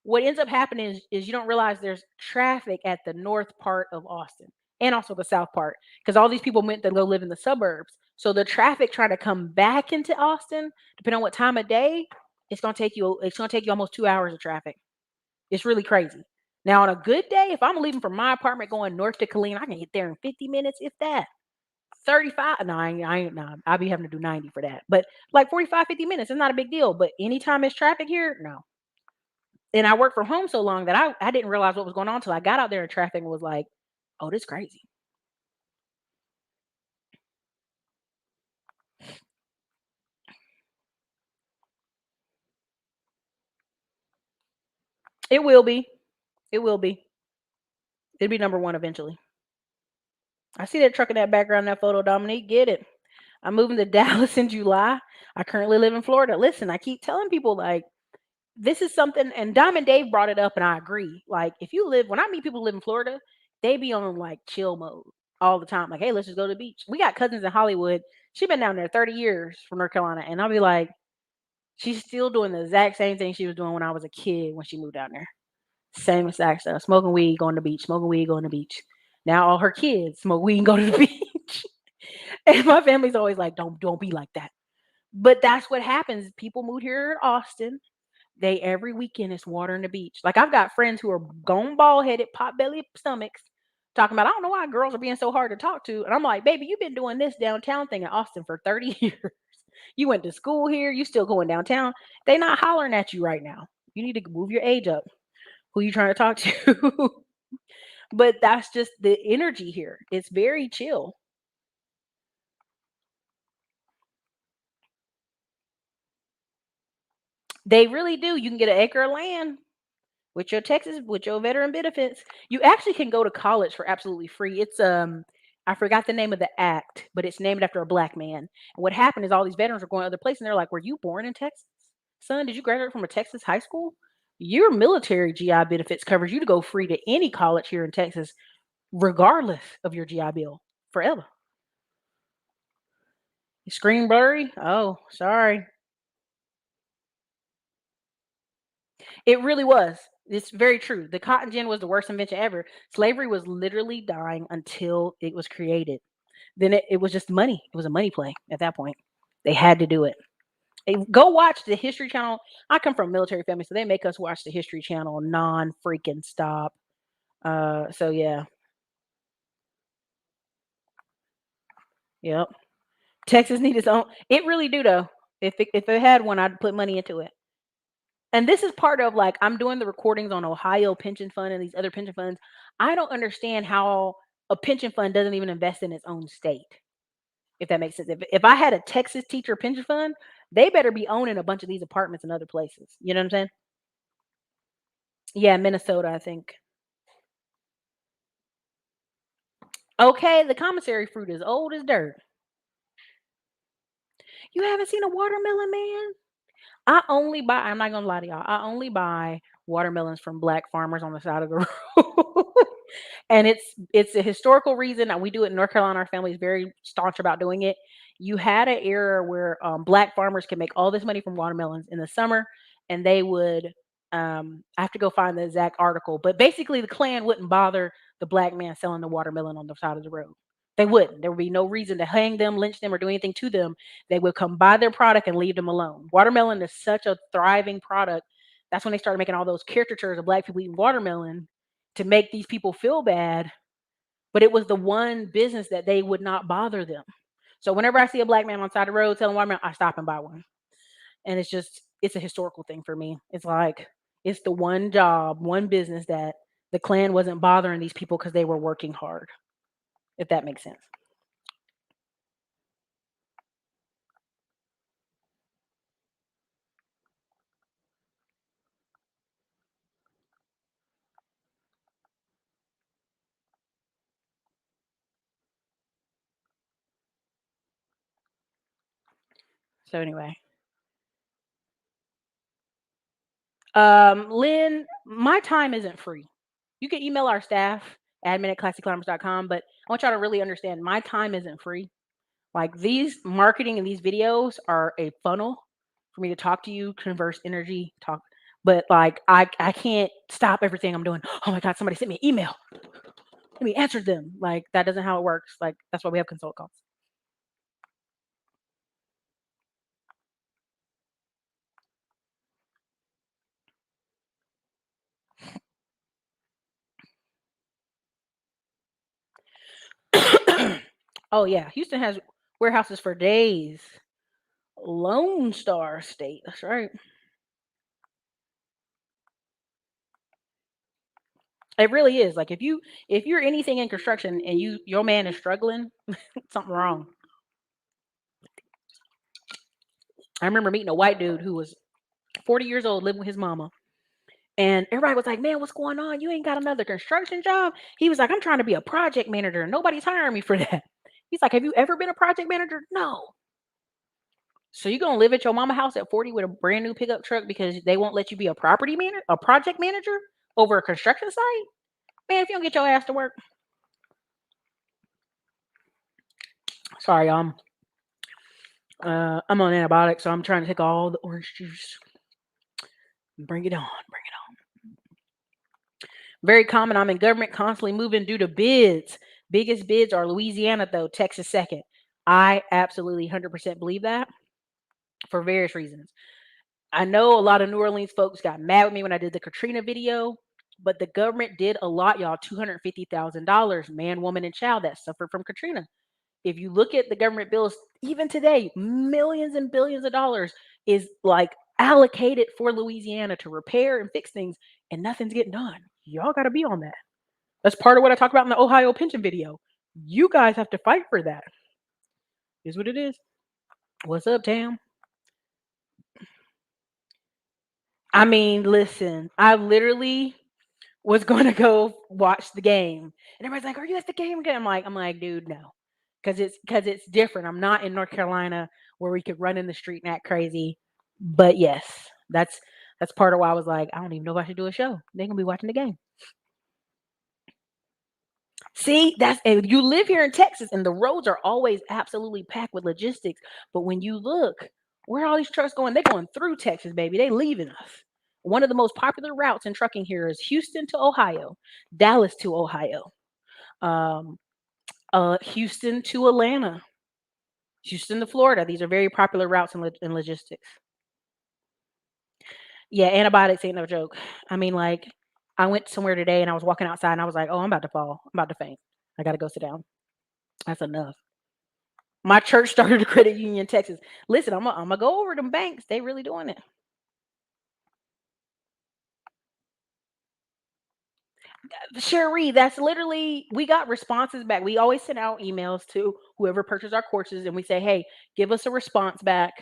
What ends up happening is you don't realize there's traffic at the north part of Austin and also the south part because all these people went to go live in the suburbs. So the traffic trying to come back into Austin, depending on what time of day, it's gonna take you almost 2 hours of traffic. It's really crazy. Now on a good day, if I'm leaving from my apartment going north to Killeen, I can get there in 50 minutes, if that. 35. No, I ain't no, I'll be having to do 90 for that. But like 45, 50 minutes, it's not a big deal. But anytime it's traffic here, no. And I worked from home so long that I didn't realize what was going on until I got out there in traffic and was like, "Oh, this crazy." It will be. It will be. It'll be number one eventually. I see that truck in that background, that photo, Dominique. Get it. I'm moving to Dallas in July. I currently live in Florida. Listen, I keep telling people like this is something, and Diamond Dave brought it up, and I agree. Like, if you live, when I meet people who live in Florida, they be on like chill mode all the time. Like, hey, let's just go to the beach. We got cousins in Hollywood. She been down there 30 years from North Carolina, and I'll be like, she's still doing the exact same thing she was doing when I was a kid when she moved down there. Same exact stuff. Smoking weed, going to the beach. Smoking weed, going to the beach. Now all her kids smoke weed and go to the beach. And my family's always like, don't be like that. But that's what happens. People move here in Austin. They every weekend is water in the beach. Like I've got friends who are gone bald headed, pot belly stomachs, talking about I don't know why girls are being so hard to talk to. And I'm like, baby, you've been doing this downtown thing in Austin for 30 years. You went to school here, you still going downtown. They not hollering at you right now. You need to move your age up. Who you trying to talk to? But that's just the energy here. It's very chill. They really do. You can get an acre of land with your veteran benefits. You actually can go to college for absolutely free. It's I forgot the name of the act, but it's named after a black man. And what happened is all these veterans are going other places and they're like, "Were you born in Texas? Son, did you graduate from a Texas high school? Your military GI benefits covers you to go free to any college here in Texas, regardless of your GI Bill, forever." Screen blurry? Oh, sorry. It really was. It's very true. The cotton gin was the worst invention ever. Slavery was literally dying until it was created. Then it was just money. It was a money play at that point. They had to do it. Go watch the History Channel. I come from a military family, so they make us watch the History Channel non freaking stop. So yeah, yep. Texas need its own. It really do though. If it had one, I'd put money into it. And this is part of like I'm doing the recordings on Ohio Pension Fund and these other pension funds. I don't understand how a pension fund doesn't even invest in its own state. If that makes sense. If I had a Texas teacher pension fund, they better be owning a bunch of these apartments in other places. You know what I'm saying? Yeah, Minnesota, I think. Okay, the commissary fruit is old as dirt. You haven't seen a watermelon, man? I'm not gonna lie to y'all. I only buy watermelons from black farmers on the side of the road. And it's a historical reason. And we do it in North Carolina. Our family is very staunch about doing it. You had an era where black farmers could make all this money from watermelons in the summer, and they would. I have to go find the exact article, but basically, the Klan wouldn't bother the black man selling the watermelon on the side of the road. They wouldn't. There would be no reason to hang them, lynch them, or do anything to them. They would come buy their product and leave them alone. Watermelon is such a thriving product. That's when they started making all those caricatures of black people eating watermelon to make these people feel bad. But it was the one business that they would not bother them. So whenever I see a black man on the side of the road selling watermelon, I stop and buy one. And it's a historical thing for me. It's like it's the one job, one business that the Klan wasn't bothering these people because they were working hard, if that makes sense. So anyway, Lynn, my time isn't free. You can email our staff, admin@classicclimbers.com, but I want y'all to really understand my time isn't free. Like these marketing and these videos are a funnel for me to talk to you, converse energy, talk. But like I can't stop everything I'm doing. Oh my God, somebody sent me an email. Let me answer them. Like that doesn't how it works. Like that's why we have consult calls. Oh yeah, Houston has warehouses for days. Lone Star State. That's right. It really is. Like if you're anything in construction and your man is struggling, something wrong. I remember meeting a white dude who was 40 years old, living with his mama. And everybody was like, "Man, what's going on? You ain't got another construction job?" He was like, "I'm trying to be a project manager. Nobody's hiring me for that." He's like, "Have you ever been a project manager?" No. So you gonna live at your mama house at 40 with a brand new pickup truck because they won't let you be a project manager over a construction site? Man, if you don't get your ass to work. Sorry, I'm on antibiotics, so I'm trying to take all the orange juice. Bring it on, bring it on. Very common. I'm in government, constantly moving due to bids. Biggest bids are Louisiana, though, Texas second. I absolutely 100% believe that for various reasons. I know a lot of New Orleans folks got mad with me when I did the Katrina video, but the government did allot y'all $250,000, man, woman, and child that suffered from Katrina. If you look at the government bills, even today, millions and billions of dollars is like allocated for Louisiana to repair and fix things, and nothing's getting done. Y'all got to be on that. That's part of what I talked about in the Ohio pension video. You guys have to fight for that. Is what it is. What's up, Tam? I mean, listen, I literally was going to go watch the game, and everybody's like, "Are you at the game again?" I'm like, dude, no, because it's different. I'm not in North Carolina where we could run in the street and act crazy. But yes, that's part of why I was like, I don't even know if I should do a show. They're gonna be watching the game. See, that's and you live here in Texas, and the roads are always absolutely packed with logistics. But when you look, where are all these trucks going? They're going through Texas, baby. They leaving us. One of the most popular routes in trucking here is Houston to Ohio, Dallas to Ohio, um, Houston to Atlanta, Houston to Florida. These are very popular routes in logistics. Yeah, antibiotics ain't no joke. I mean, like, I went somewhere today and I was walking outside and I was like, "Oh, I'm about to fall. I'm about to faint. I gotta go sit down." That's enough. My church started a credit union in Texas. Listen, I'm gonna go over them banks. They really doing it. Cherie, that's literally we got responses back. We always send out emails to whoever purchased our courses and we say, "Hey, give us a response back,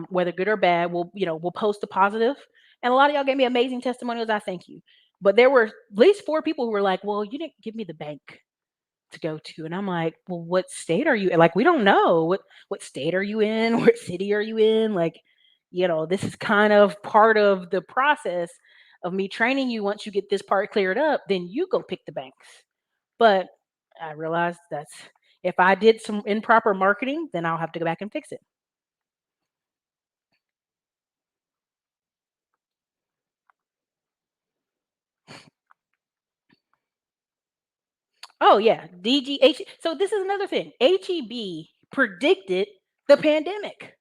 whether good or bad. We'll post a positive." And a lot of y'all gave me amazing testimonials. I thank you. But there were at least four people who were like, "Well, you didn't give me the bank." to go to. And I'm like, well, what state are you in? Like, we don't know. What state are you in? What city are you in? Like, this is kind of part of the process of me training you. Once you get this part cleared up, then you go pick the banks. But I realized that's if I did some improper marketing, then I'll have to go back and fix it. Oh yeah, DGH. So this is another thing. HEB predicted the pandemic.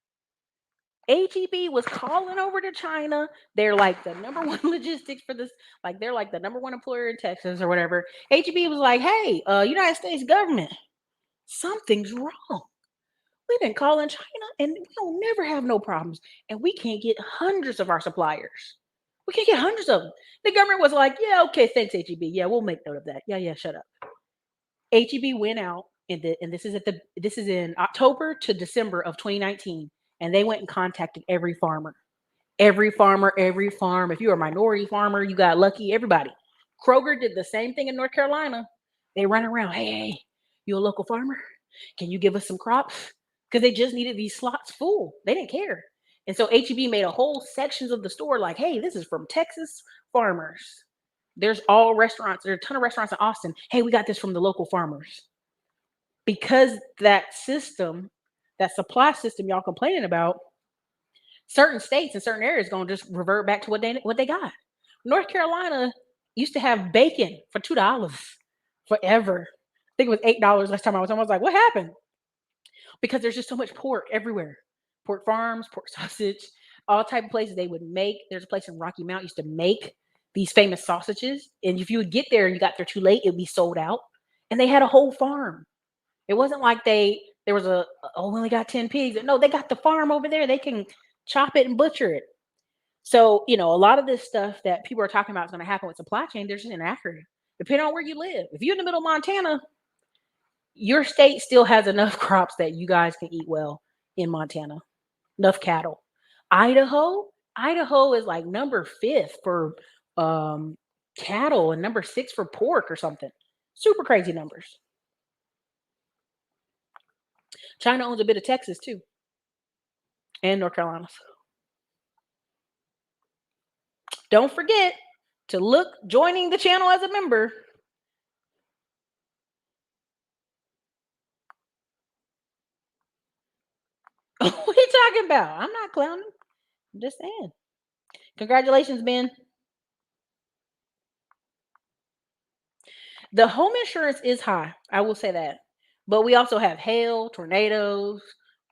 HEB was calling over to China. They're like the number one logistics for this. Like they're like the number one employer in Texas or whatever. HEB was like, "Hey, United States government, something's wrong. We've been calling China, and we don't never have no problems, and we can't get hundreds of our suppliers. We can't get hundreds of them." The government was like, "Yeah, okay, thanks, HEB. Yeah, we'll make note of that. Yeah, yeah, shut up." HEB went out and this is in October to December of 2019, and they went and contacted every farmer. Every farmer, every farm. If you're a minority farmer, you got lucky, everybody. Kroger did the same thing in North Carolina. They run around, hey, you a local farmer? Can you give us some crops? Because they just needed these slots full. They didn't care. And so HEB made a whole sections of the store like, hey, this is from Texas farmers. There's all restaurants. There's a ton of restaurants in Austin. Hey, we got this from the local farmers. Because that system, that supply system y'all complaining about, certain states and certain areas gonna just revert back to what they got. North Carolina used to have bacon for $2 forever. I think it was $8 last time I was home. I was like, what happened? Because there's just so much pork everywhere. Pork farms, pork sausage, all type of places they would make. There's a place in Rocky Mount used to make these famous sausages. And if you would get there and you got there too late, it'd be sold out. And they had a whole farm. It wasn't like there was oh, we only got 10 pigs. No, they got the farm over there. They can chop it and butcher it. So, a lot of this stuff that people are talking about is going to happen with supply chain, they're just inaccurate. Depending on where you live. If you're in the middle of Montana, your state still has enough crops that you guys can eat well in Montana. Enough cattle. Idaho is like number fifth for um, cattle and number six for pork or something. Super crazy numbers. China owns a bit of Texas too, and North Carolina. Don't forget to look joining the channel as a member. What are you talking about? I'm not clowning. I'm just saying. Congratulations, Ben. The home insurance is high. I will say that. But we also have hail, tornadoes,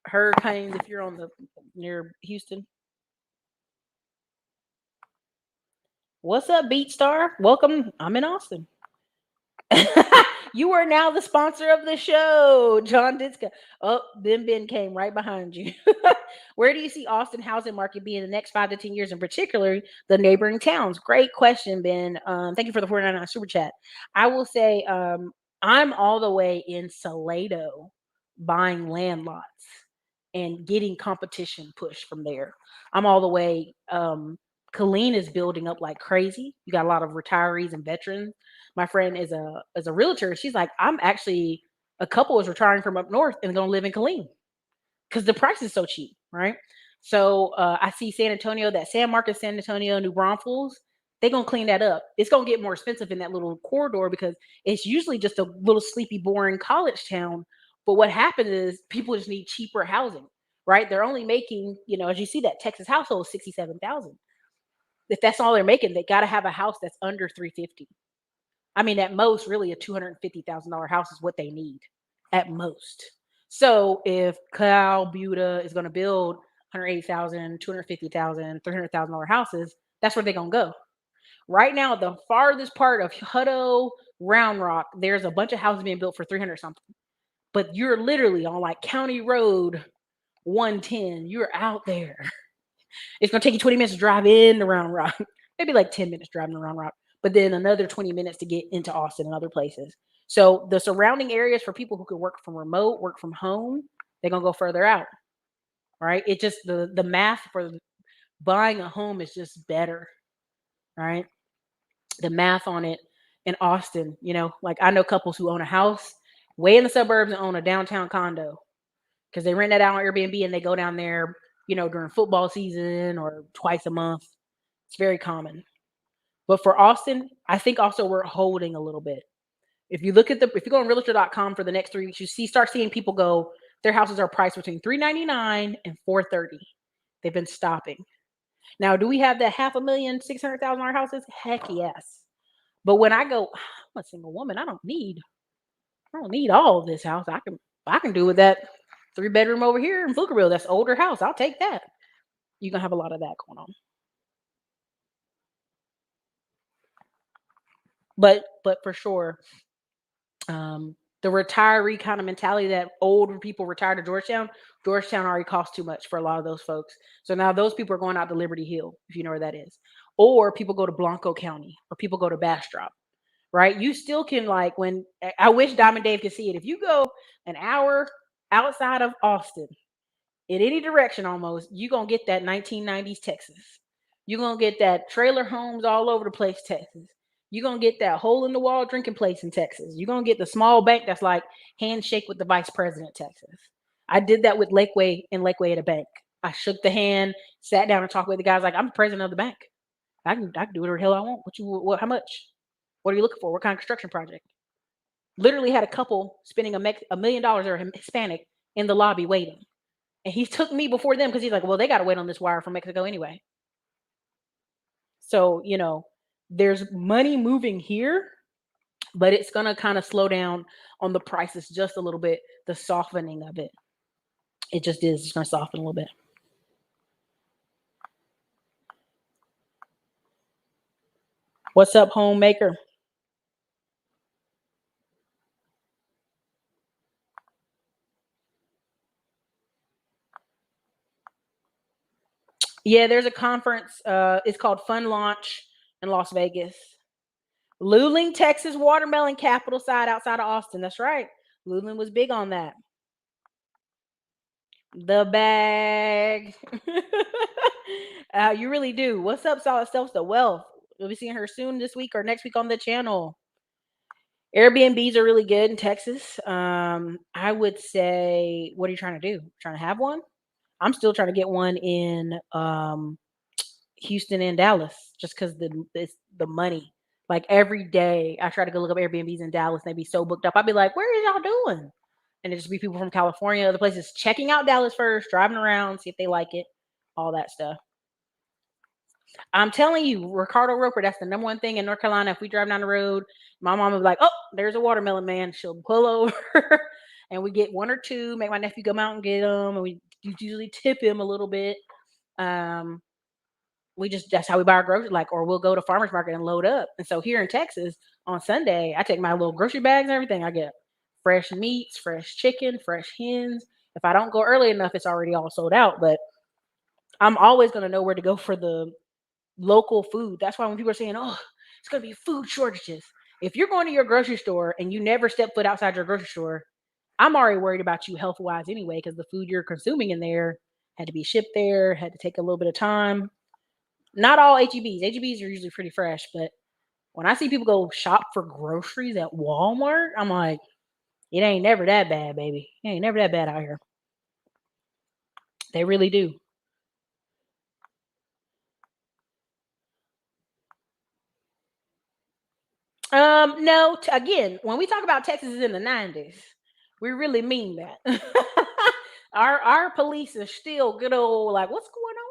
hurricanes if you're on the near Houston. What's up, Beat Star? Welcome. I'm in Austin. You are now the sponsor of the show, John Ditska. Oh, then Ben came right behind you. Where do you see Austin housing market be in the next 5 to 10 years, in particular the neighboring towns? Great question, Ben. Thank you for the 49 super chat. I will say I'm all the way in Salado buying land lots and getting competition push from there. I'm all the way. Colleen is building up like crazy. You got a lot of retirees and veterans. My friend is a realtor. She's like, I'm actually a couple is retiring from up north and going to live in Killeen because the price is so cheap, right? So I see San Antonio, that San Marcos, San Antonio, New Braunfels. They're gonna clean that up. It's gonna get more expensive in that little corridor because it's usually just a little sleepy, boring college town. But what happens is people just need cheaper housing, right? They're only making, as you see that Texas household 67,000. If that's all they're making, they got to have a house that's under 350. I mean, at most, really, a $250,000 house is what they need at most. So if Cal Buda is going to build 180,000, 250,000, $300,000 houses, that's where they're going to go. Right now, the farthest part of Hutto, Round Rock, there's a bunch of houses being built for 300 something. But you're literally on like County Road 110. You're out there. It's going to take you 20 minutes to drive in to Round Rock. Maybe like 10 minutes driving to Round Rock, but then another 20 minutes to get into Austin and other places. So the surrounding areas for people who can work from remote, work from home, they're going to go further out, right? It just, the math for buying a home is just better, right? The math on it in Austin, like I know couples who own a house way in the suburbs and own a downtown condo because they rent that out on Airbnb and they go down there, during football season or twice a month. It's very common. But for Austin, I think also we're holding a little bit. If you go on realtor.com for the next 3 weeks, start seeing people go, their houses are priced between 399 and 430. They've been stopping. Now, do we have that half a million, 600,000 houses? Heck yes. But when I go, I'm a single woman. I don't need all of this house. I can do with that 3-bedroom over here in Pflugerville. That's older house. I'll take that. You're gonna have a lot of that going on. But for sure, the retiree kind of mentality that older people retire to Georgetown already costs too much for a lot of those folks. So now those people are going out to Liberty Hill, if you know where that is. Or people go to Blanco County or people go to Bastrop, right? You still can when I wish Diamond Dave could see it. If you go an hour outside of Austin in any direction almost, you're gonna get that 1990s Texas. You're gonna get that trailer homes all over the place, Texas. You're gonna get that hole in the wall drinking place in Texas. You're gonna get the small bank that's like handshake with the vice president, Texas. I did that with Lakeway at a bank. I shook the hand, sat down and talked with the guys like I'm the president of the bank. I can do whatever the hell I want. How much? What are you looking for? What kind of construction project? Literally had a couple spending $1 million or Hispanic in the lobby waiting. And he took me before them because he's like, well, they got to wait on this wire from Mexico anyway. So, there's money moving here, but it's going to kind of slow down on the prices just a little bit, the softening of it. It just is. It's going to soften a little bit. What's up, homemaker? Yeah, there's a conference. It's called Fun Launch in Las Vegas. Luling, Texas, watermelon capital side outside of Austin. That's right. Luling was big on that. The bag. You really do. What's up, Solid Self? The wealth. We'll be seeing her soon this week or next week on the channel. Airbnbs are really good in Texas. I would say, what are you trying to do? Trying to have one? I'm still trying to get one in Houston and Dallas, just because the money. Like every day, I try to go look up Airbnbs in Dallas, and they be so booked up. I'd be like, "Where is y'all doing?" And it just be people from California, other places, checking out Dallas first, driving around, see if they like it, all that stuff. I'm telling you, Ricardo Roper, that's the number one thing in North Carolina. If we drive down the road, my mom will be like, "Oh, there's a watermelon man." She'll pull over, and we get one or two. Make my nephew come out and get them, and we usually tip him a little bit. Um, that's how we buy our groceries, or we'll go to farmers market and load up. And so here in Texas on Sunday, I take my little grocery bags and everything. I get fresh meats, fresh chicken, fresh hens. If I don't go early enough, it's already all sold out. But I'm always going to know where to go for the local food. That's why when people are saying, "Oh, it's going to be food shortages," if you're going to your grocery store and you never step foot outside your grocery store, I'm already worried about you health wise anyway, because the food you're consuming in there had to be shipped there, had to take a little bit of time. Not all HEBs. HEBs are usually pretty fresh, but when I see people go shop for groceries at Walmart, I'm like, it ain't never that bad, baby. It ain't never that bad out here. They really do. No. Again, when we talk about Texas is in the '90s, we really mean that. Our police are still good old like, what's going on?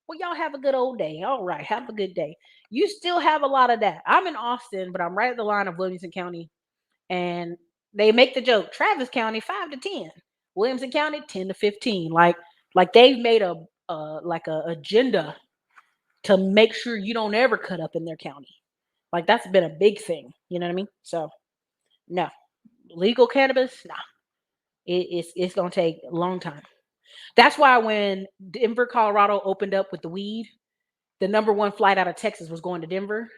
Well, y'all have a good old day. All right, have a good day. You still have a lot of that. I'm in Austin, but I'm right at the line of Williamson County, and they make the joke: Travis County 5 to 10, Williamson County 10 to 15. Like they've made a agenda to make sure you don't ever cut up in their county. Like that's been a big thing. You know what I mean? So no, legal cannabis, nah. It's gonna take a long time. That's why when Denver, Colorado opened up with the weed, the number one flight out of Texas was going to Denver.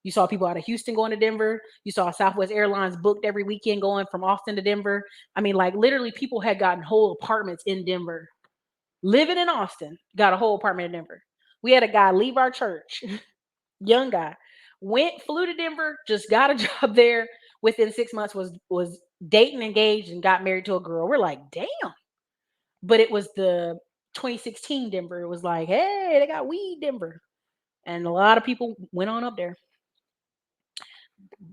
You saw people out of Houston going to Denver. You saw Southwest Airlines booked every weekend going from Austin to Denver. I mean, like literally, people had gotten whole apartments in Denver. Living in Austin, got a whole apartment in Denver. We had a guy leave our church, young guy, flew to Denver, just got a job there, within 6 months was dating, engaged, and got married to a girl. We're like, damn. But it was the 2016 Denver. It was like, hey, they got weed Denver, and a lot of people went on up there.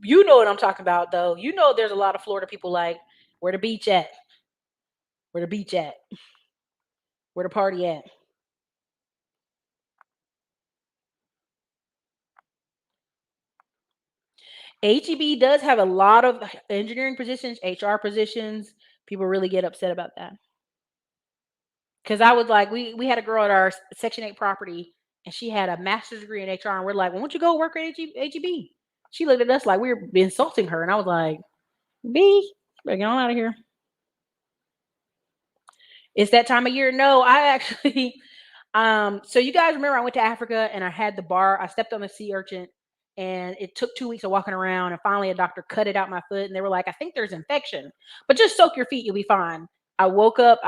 You know what I'm talking about, though. You know, there's a lot of Florida people like, where the beach at? Where the beach at? Where the party at? HEB does have a lot of engineering positions, HR positions. People really get upset about that. Because I was like, we had a girl at our Section 8 property, and she had a master's degree in HR, and we're like, well, why don't you go work at HEB? She looked at us like we were insulting her, and I was like, B, better get on out of here. It's that time of year. No, I actually so you guys remember I went to Africa and I had the bar, I stepped on the sea urchin, and it took 2 weeks of walking around, and finally a doctor cut it out my foot, and they were like, I think there's infection, but just soak your feet, you'll be fine. I woke up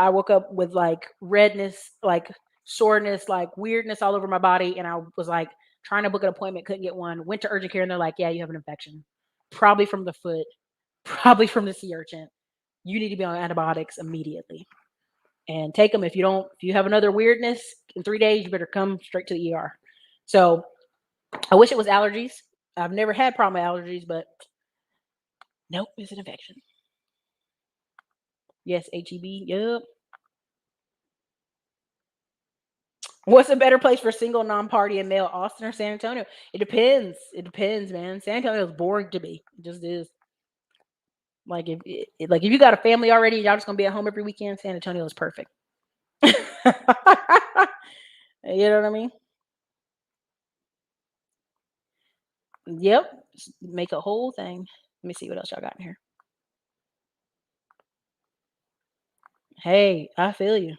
with like redness, like soreness, like weirdness all over my body, and I was like trying to book an appointment, couldn't get one. Went to urgent care, and they're like, yeah, you have an infection. Probably from the foot, probably from the sea urchin. You need to be on antibiotics immediately and take them. If you have another weirdness in 3 days, you better come straight to the ER. So I wish it was allergies. I've never had problem with allergies, but nope, it's an infection. Yes, HEB. Yep. What's a better place for single non-party and male, Austin or San Antonio? It depends. It depends, man. San Antonio is boring to me. It just is. Like if you got a family already, y'all just gonna be at home every weekend. San Antonio is perfect. You know what I mean? Yep. Make a whole thing. Let me see what else y'all got in here. Hey, I feel you.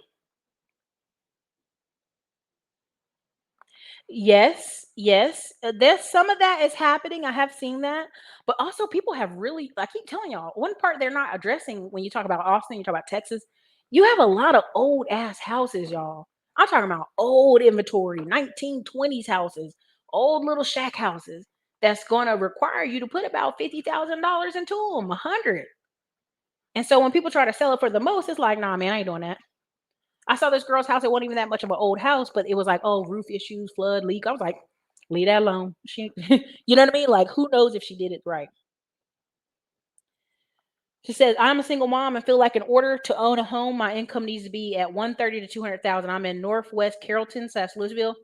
Yes, yes. There's some of that is happening. I have seen that, but also people have really. I keep telling y'all, one part they're not addressing when you talk about Austin, you talk about Texas. You have a lot of old ass houses, y'all. I'm talking about old inventory, 1920s houses, old little shack houses. That's going to require you to put about $50,000 into them, 100. And so when people try to sell it for the most, it's like, nah, man, I ain't doing that. I saw this girl's house. It wasn't even that much of an old house, but it was like, oh, roof issues, flood, leak. I was like, leave that alone. She, you know what I mean? Like, who knows if she did it right? She says, I'm a single mom and feel like in order to own a home, my income needs to be at 130 to 200,000. I'm in Northwest Carrollton, / Louisville.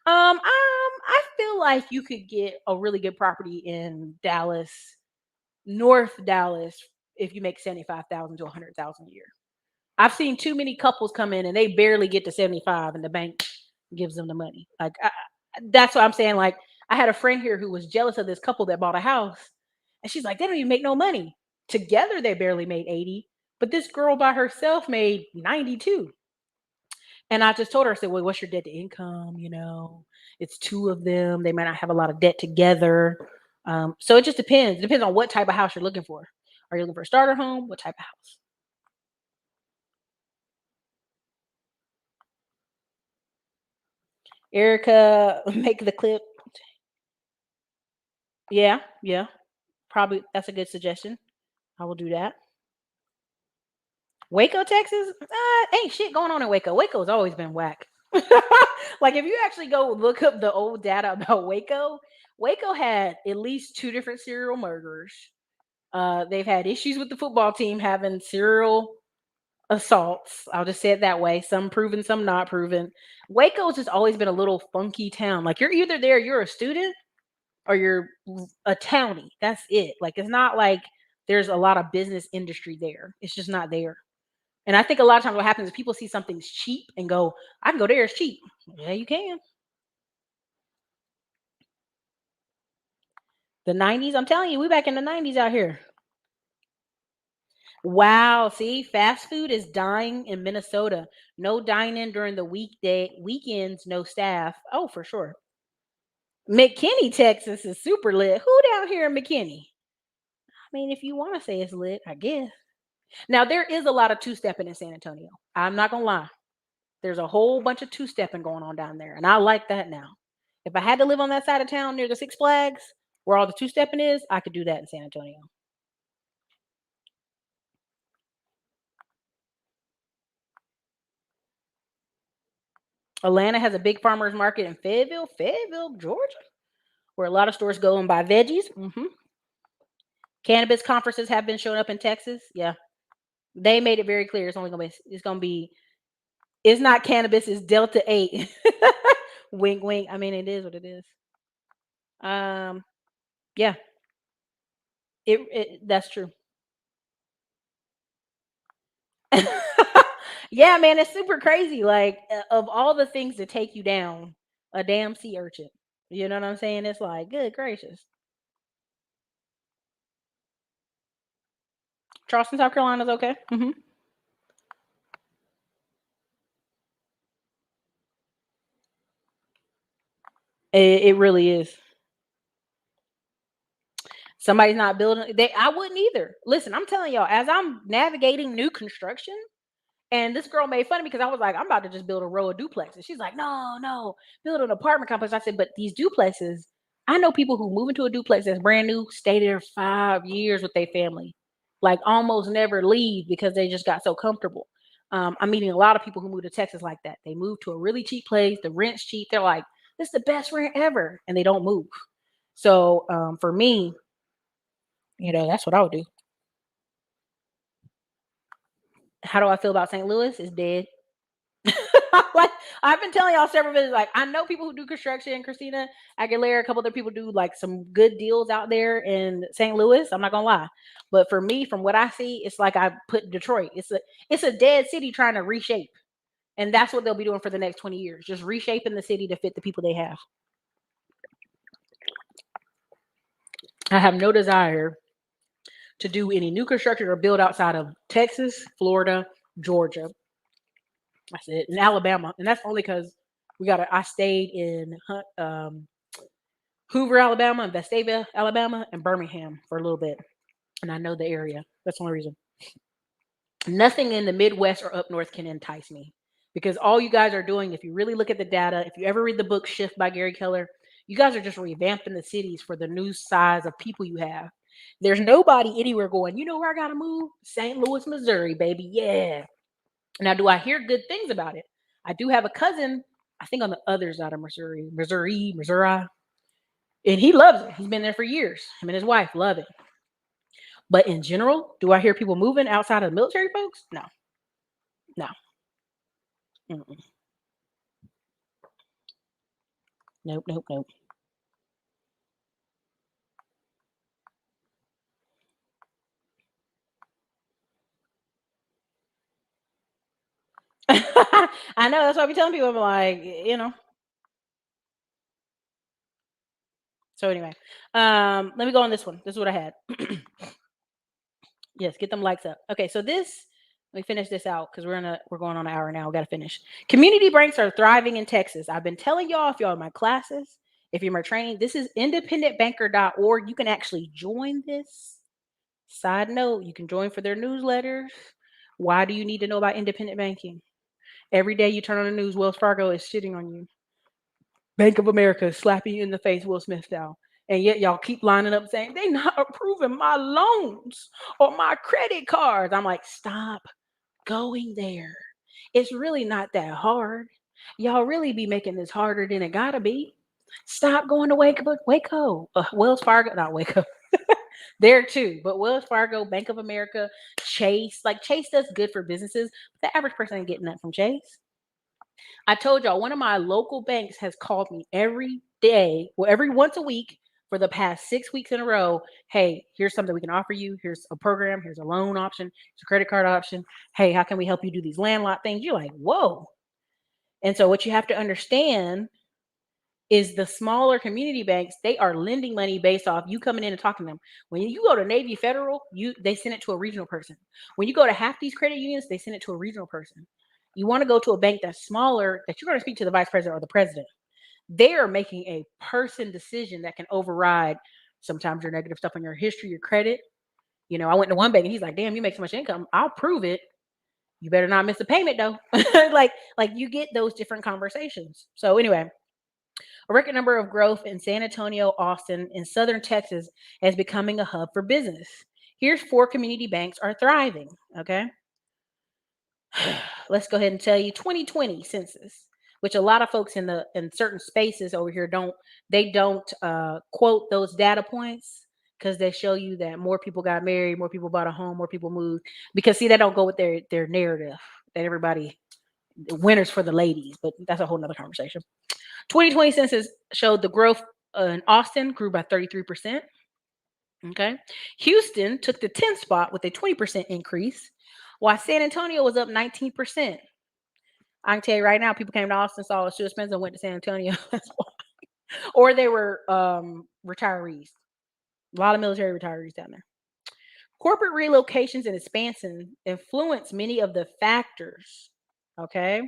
I feel like you could get a really good property in Dallas, North Dallas, if you make 75,000 to 100,000 a year. I've seen too many couples come in and they barely get to 75 and the bank gives them the money. That's what I'm saying. Like, I had a friend here who was jealous of this couple that bought a house, and she's like, they don't even make no money. Together they barely made 80, but this girl by herself made 92. And I just told her, I said, well, what's your debt to income? It's two of them. They might not have a lot of debt together. So it just depends. It depends on what type of house you're looking for. Are you looking for a starter home? What type of house? Erica, make the clip. Yeah, yeah. Probably that's a good suggestion. I will do that. Waco, Texas? Ain't shit going on in Waco. Waco's always been whack. Like if you actually go look up the old data about Waco, Waco had at least two different serial murderers. They've had issues with the football team having serial assaults. I'll just say it that way. Some proven, some not proven. Waco's just always been a little funky town. Like you're either there, you're a student, or you're a townie. That's it. Like it's not like there's a lot of business industry there. It's just not there. And I think a lot of times what happens is people see something's cheap and go, I can go there, it's cheap. Yeah, you can. The 90s, I'm telling you, we back in the 90s out here. Wow, see, fast food is dying in Minnesota. No dining during the weekends, no staff. Oh, for sure. McKinney, Texas is super lit. Who down here in McKinney? I mean, if you want to say it's lit, I guess. Now there is a lot of two-stepping in San Antonio. I'm not gonna lie. There's a whole bunch of two-stepping going on down there, and I like that now. If I had to live on that side of town near the Six Flags, where all the two-stepping is, I could do that in San Antonio. Atlanta has a big farmers market in Fayetteville, Georgia, where a lot of stores go and buy veggies. Cannabis conferences have been showing up in Texas. Yeah, they made it very clear. It's not cannabis. It's Delta 8. Wink, wink. I mean, it is what it is. Um, yeah, that's true. Yeah, man, it's super crazy. Like, of all the things to take you down, a damn sea urchin. You know what I'm saying? It's like, good gracious. Charleston, South Carolina's okay. It really is. Somebody's not building. I wouldn't either. Listen, I'm telling y'all, as I'm navigating new construction, and this girl made fun of me because I was like, I'm about to just build a row of duplexes. She's like, no, no, build an apartment complex. I said, but these duplexes, I know people who move into a duplex that's brand new, stay there 5 years with their family, like almost never leave because they just got so comfortable. I'm meeting a lot of people who move to Texas like that. They move to a really cheap place, the rent's cheap. They're like, this is the best rent ever, and they don't move. So for me, that's what I would do. How do I feel about St. Louis? It's dead. Like, I've been telling y'all several visits. Like, I know people who do construction. Christina Aguilera, a couple other people do like some good deals out there in St. Louis. I'm not gonna lie, but for me, from what I see, it's like I put Detroit. It's a dead city trying to reshape, and that's what they'll be doing for the next 20 years, just reshaping the city to fit the people they have. I have no desire to do any new construction or build outside of Texas, Florida, Georgia. That's it, in Alabama, and that's only because I stayed in Hoover, Alabama, and Vestavia, Alabama, and Birmingham for a little bit, and I know the area. That's the only reason. Nothing in the Midwest or up north can entice me because all you guys are doing, if you really look at the data, if you ever read the book Shift by Gary Keller, you guys are just revamping the cities for the new size of people you have. There's nobody anywhere going, you know where I gotta move? St. Louis, Missouri, baby. Yeah. Now, do I hear good things about it? I do have a cousin, I think on the other side of Missouri, and he loves it. He's been there for years. Him and his wife love it. But in general, do I hear people moving outside of the military folks? No, no. Mm-mm. Nope, nope, nope. I know. That's why I be telling people. I'm like. So anyway, let me go on this one. This is what I had. Yes, get them likes up. Okay, so let me finish this out because we're going on an hour now. We got to finish. Community banks are thriving in Texas. I've been telling y'all, if y'all in my classes, if you're in my training, this is independentbanker.org. You can actually join this. Side note, you can join for their newsletters. Why do you need to know about independent banking? Every day you turn on the news, Wells Fargo is shitting on you. Bank of America is slapping you in the face, Will Smith style. And yet y'all keep lining up saying they not approving my loans or my credit cards. I'm like, stop going there. It's really not that hard. Y'all really be making this harder than it gotta be. Stop going to Waco, Wells Fargo, not Waco. There too, but Wells Fargo, Bank of America, Chase. Like, Chase does good for businesses. But the average person ain't getting that from Chase. I told y'all one of my local banks has called me every day, well, every once a week for the past 6 weeks in a row. Hey, here's something we can offer you. Here's a program. Here's a loan option. Here's a credit card option. Hey, how can we help you do these landlord things? You're like, whoa. And so what you have to understand is the smaller community banks, they are lending money based off you coming in and talking to them. When you go to Navy Federal, they send it to a regional person. When you go to half these credit unions, they send it to a regional person. You want to go to a bank that's smaller, that you're going to speak to the vice president or the president. They are making a person decision that can override sometimes your negative stuff on your history, your credit. I went to one bank and he's like, damn, you make so much income. I'll prove it. You better not miss a payment though. like you get those different conversations. So anyway, a record number of growth in San Antonio, Austin, and Southern Texas as becoming a hub for business. Here's 4 community banks are thriving. Okay. Let's go ahead and tell you 2020 census. which a lot of folks in certain spaces over here don't quote those data points because they show you that more people got married, more people bought a home, more people moved. Because see, they don't go with their narrative that everybody winners for the ladies, but that's a whole nother conversation. 2020 census showed the growth in Austin grew by 33%. Okay. Houston took the 10th spot with a 20% increase, while San Antonio was up 19%. I can tell you right now, people came to Austin, saw it too expensive, and went to San Antonio. Or they were retirees. A lot of military retirees down there. Corporate relocations and expansion influence many of the factors. Okay.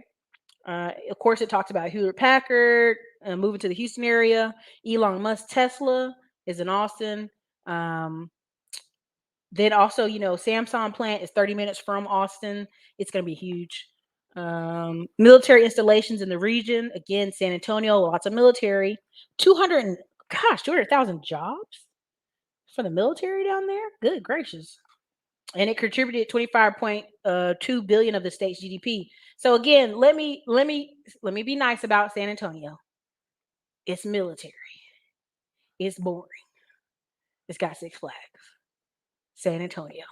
Of course, it talks about Hewlett Packard moving to the Houston area. Elon Musk Tesla is in Austin. Um, then also, Samsung plant is 30 minutes from Austin. It's going to be huge. Military installations in the region. Again, San Antonio, lots of military. 200,000 jobs for the military down there. Good gracious. And it contributed 25.2 billion of the state's GDP. So again, let me be nice about San Antonio. It's military. It's boring. It's got Six Flags. San Antonio.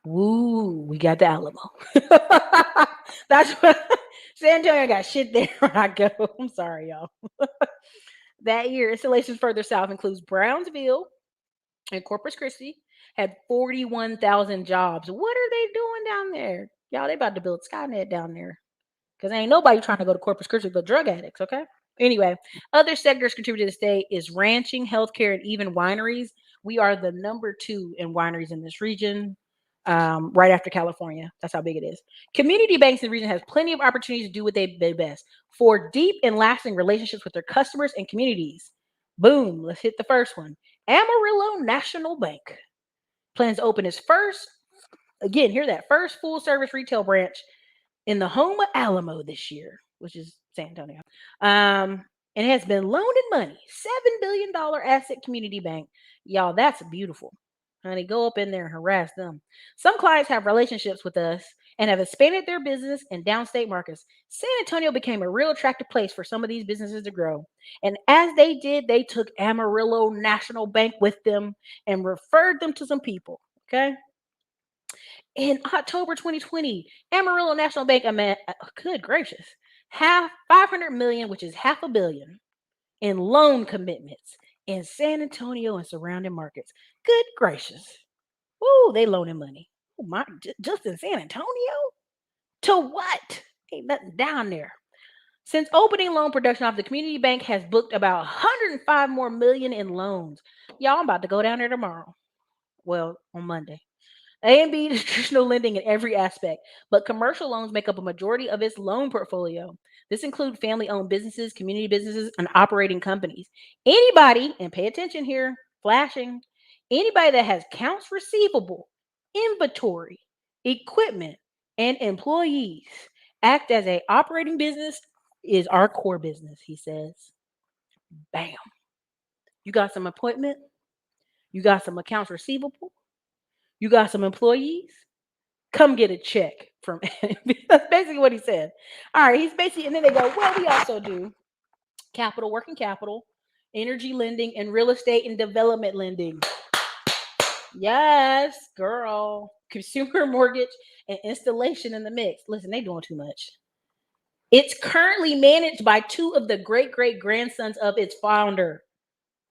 Woo, we got the Alamo. That's what San Antonio got shit there when I go. I'm sorry, y'all. That year, installations further south includes Brownsville and Corpus Christi had 41,000 jobs. What are they doing down there? Y'all, they about to build Skynet down there. Because ain't nobody trying to go to Corpus Christi but drug addicts, okay? Anyway, other sectors contributing to the state is ranching, healthcare, and even wineries. We are the number 2 in wineries in this region, right after California. That's how big it is. Community banks in the region has plenty of opportunities to do what they do best for deep and lasting relationships with their customers and communities. Boom, let's hit the first one. Amarillo National Bank plans to open its first, again, hear that, first full service retail branch in the home of Alamo this year, which is San Antonio. And it has been loaning money, $7 billion asset community bank. Y'all, that's beautiful. Honey, go up in there and harass them. Some clients have relationships with us and have expanded their business in downstate markets. San Antonio became a real attractive place for some of these businesses to grow. And as they did, they took Amarillo National Bank with them and referred them to some people. Okay. In October 2020, Amarillo National Bank, good gracious, half 500 million, which is half a billion, in loan commitments in San Antonio and surrounding markets. Good gracious. Woo, they loaning money. Oh my, just in San Antonio? To what? Ain't nothing down there. Since opening loan production off, the community bank has booked about 105 more million in loans. Y'all, I'm about to go down there tomorrow. Well, on Monday. A&B is traditional lending in every aspect, but commercial loans make up a majority of its loan portfolio. This includes family-owned businesses, community businesses, and operating companies. Anybody, and pay attention here, flashing, anybody that has accounts receivable, inventory, equipment, and employees act as a operating business is our core business, he says. Bam. You got some equipment, you got some accounts receivable, you got some employees, come get a check from that's basically what he said. All right, he's basically, and then they go, well, we also do capital, working capital, energy lending, and real estate and development lending. Yes, girl. Consumer mortgage and installation in the mix. Listen, they doing too much. It's currently managed by 2 of the great grandsons of its founder,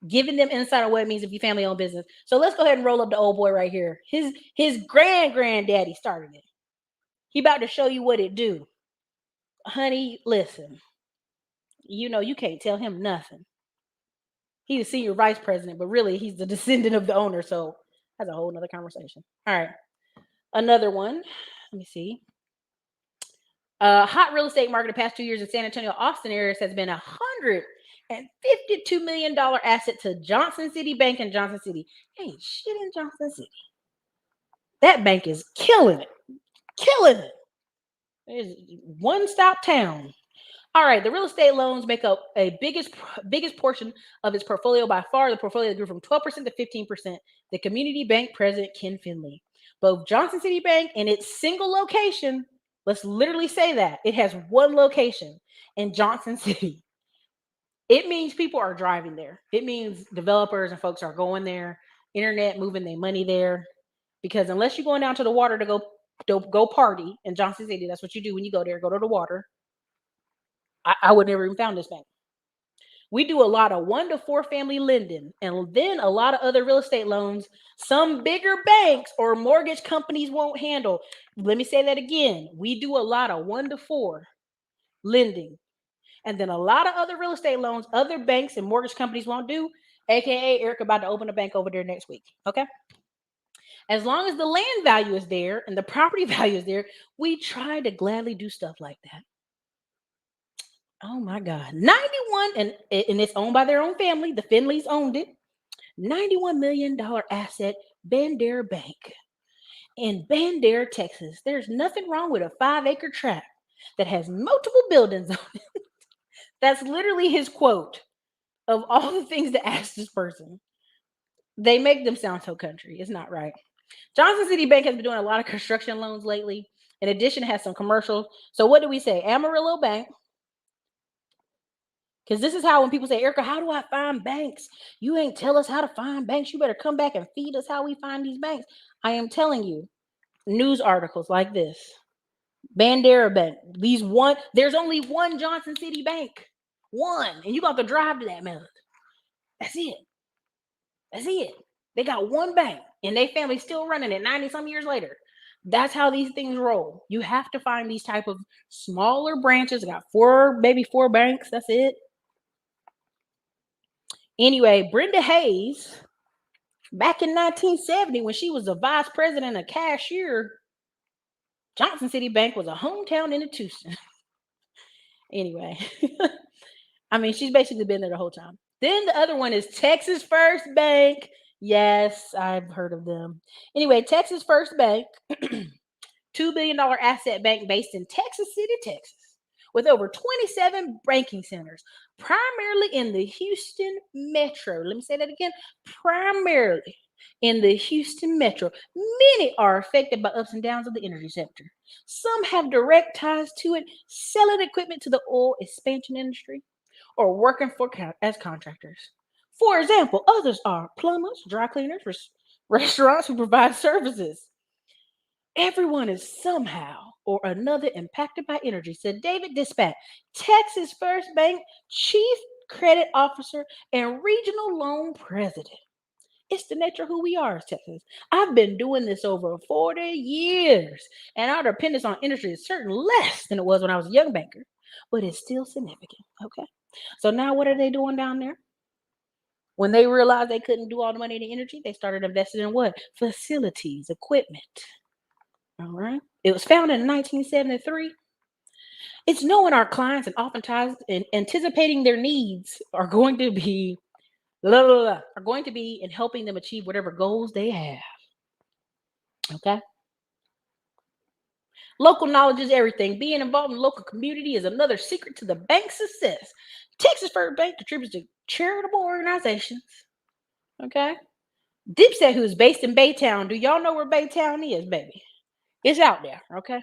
giving them insight on what it means to be family owned business. So let's go ahead and roll up the old boy right here. His granddaddy started it. He about to show you what it do. Honey, listen. You can't tell him nothing. He's the senior vice president, but really he's the descendant of the owner. So that's a whole nother conversation. All right. Another one. Let me see. Hot real estate market the past 2 years in San Antonio, Austin areas has been $152 million asset to Johnson City Bank in Johnson City. Ain't shit in Johnson City. That bank is killing it. Killing it. It's one-stop town. All right, the real estate loans make up a biggest portion of its portfolio by far. The portfolio grew from 12% to 15%. The community bank president, Ken Finley. Both Johnson City Bank and its single location Let's literally say that. It has one location in Johnson City. It means people are driving there. It means developers and folks are going there, internet moving their money there. Because unless you're going down to the water to go party in Johnson City, that's what you do when you go there. Go to the water. I would never even found this bank. We do a lot of 1 to 4 family lending and then a lot of other real estate loans. Some bigger banks or mortgage companies won't handle. Let me say that again. We do a lot of 1 to 4 lending and then a lot of other real estate loans, other banks and mortgage companies won't do. AKA Ericka about to open a bank over there next week. Okay. As long as the land value is there and the property value is there, we try to gladly do stuff like that. Oh my God. 91, and it's owned by their own family. The Finleys owned it. $91 million asset, Bandera Bank in Bandera, Texas. There's nothing wrong with a 5-acre tract that has multiple buildings on it. That's literally his quote of all the things to ask this person. They make them sound so country. It's not right. Johnson City Bank has been doing a lot of construction loans lately. In addition, it has some commercial. So what do we say? Amarillo Bank. Because this is how when people say, Ericka, how do I find banks? You ain't tell us how to find banks. You better come back and feed us how we find these banks. I am telling you, news articles like this. Bandera Bank. There's only one Johnson City Bank. One. And you got to drive to that mother. That's it. That's it. They got one bank and they family still running it 90 some years later. That's how these things roll. You have to find these type of smaller branches. I got maybe four banks. That's it. Anyway, Brenda Hayes, back in 1970, when she was a vice president and cashier, Johnson City Bank was a hometown institution. Anyway, I mean, she's basically been there the whole time. Then the other one is Texas First Bank. Yes, I've heard of them. Anyway, Texas First Bank, $2 billion asset bank based in Texas City, Texas, with over 27 banking centers, primarily in the Houston metro. Let me say that again. Primarily in the Houston metro. Many are affected by ups and downs of the energy sector. Some have direct ties to it, selling equipment to the oil expansion industry or working as contractors. For example, others are plumbers, dry cleaners, restaurants who provide services. Everyone is somehow or another impacted by energy, said David Dispatch, Texas First Bank Chief Credit Officer and Regional Loan President. It's the nature of who we are as Texans. I've been doing this over 40 years, and our dependence on industry is certainly less than it was when I was a young banker, but it's still significant. Okay. So now what are they doing down there? When they realized they couldn't do all the money in the energy, they started investing in what? Facilities, equipment. All right. It was founded in 1973. It's knowing our clients and oftentimes anticipating their needs are going to be are going to be in helping them achieve whatever goals they have. Okay. Local knowledge is everything. Being involved in the local community is another secret to the bank's success. Texas First Bank contributes to charitable organizations. Okay. Dipset, who's based in Baytown. Do y'all know where Baytown is, baby? It's out there. Okay.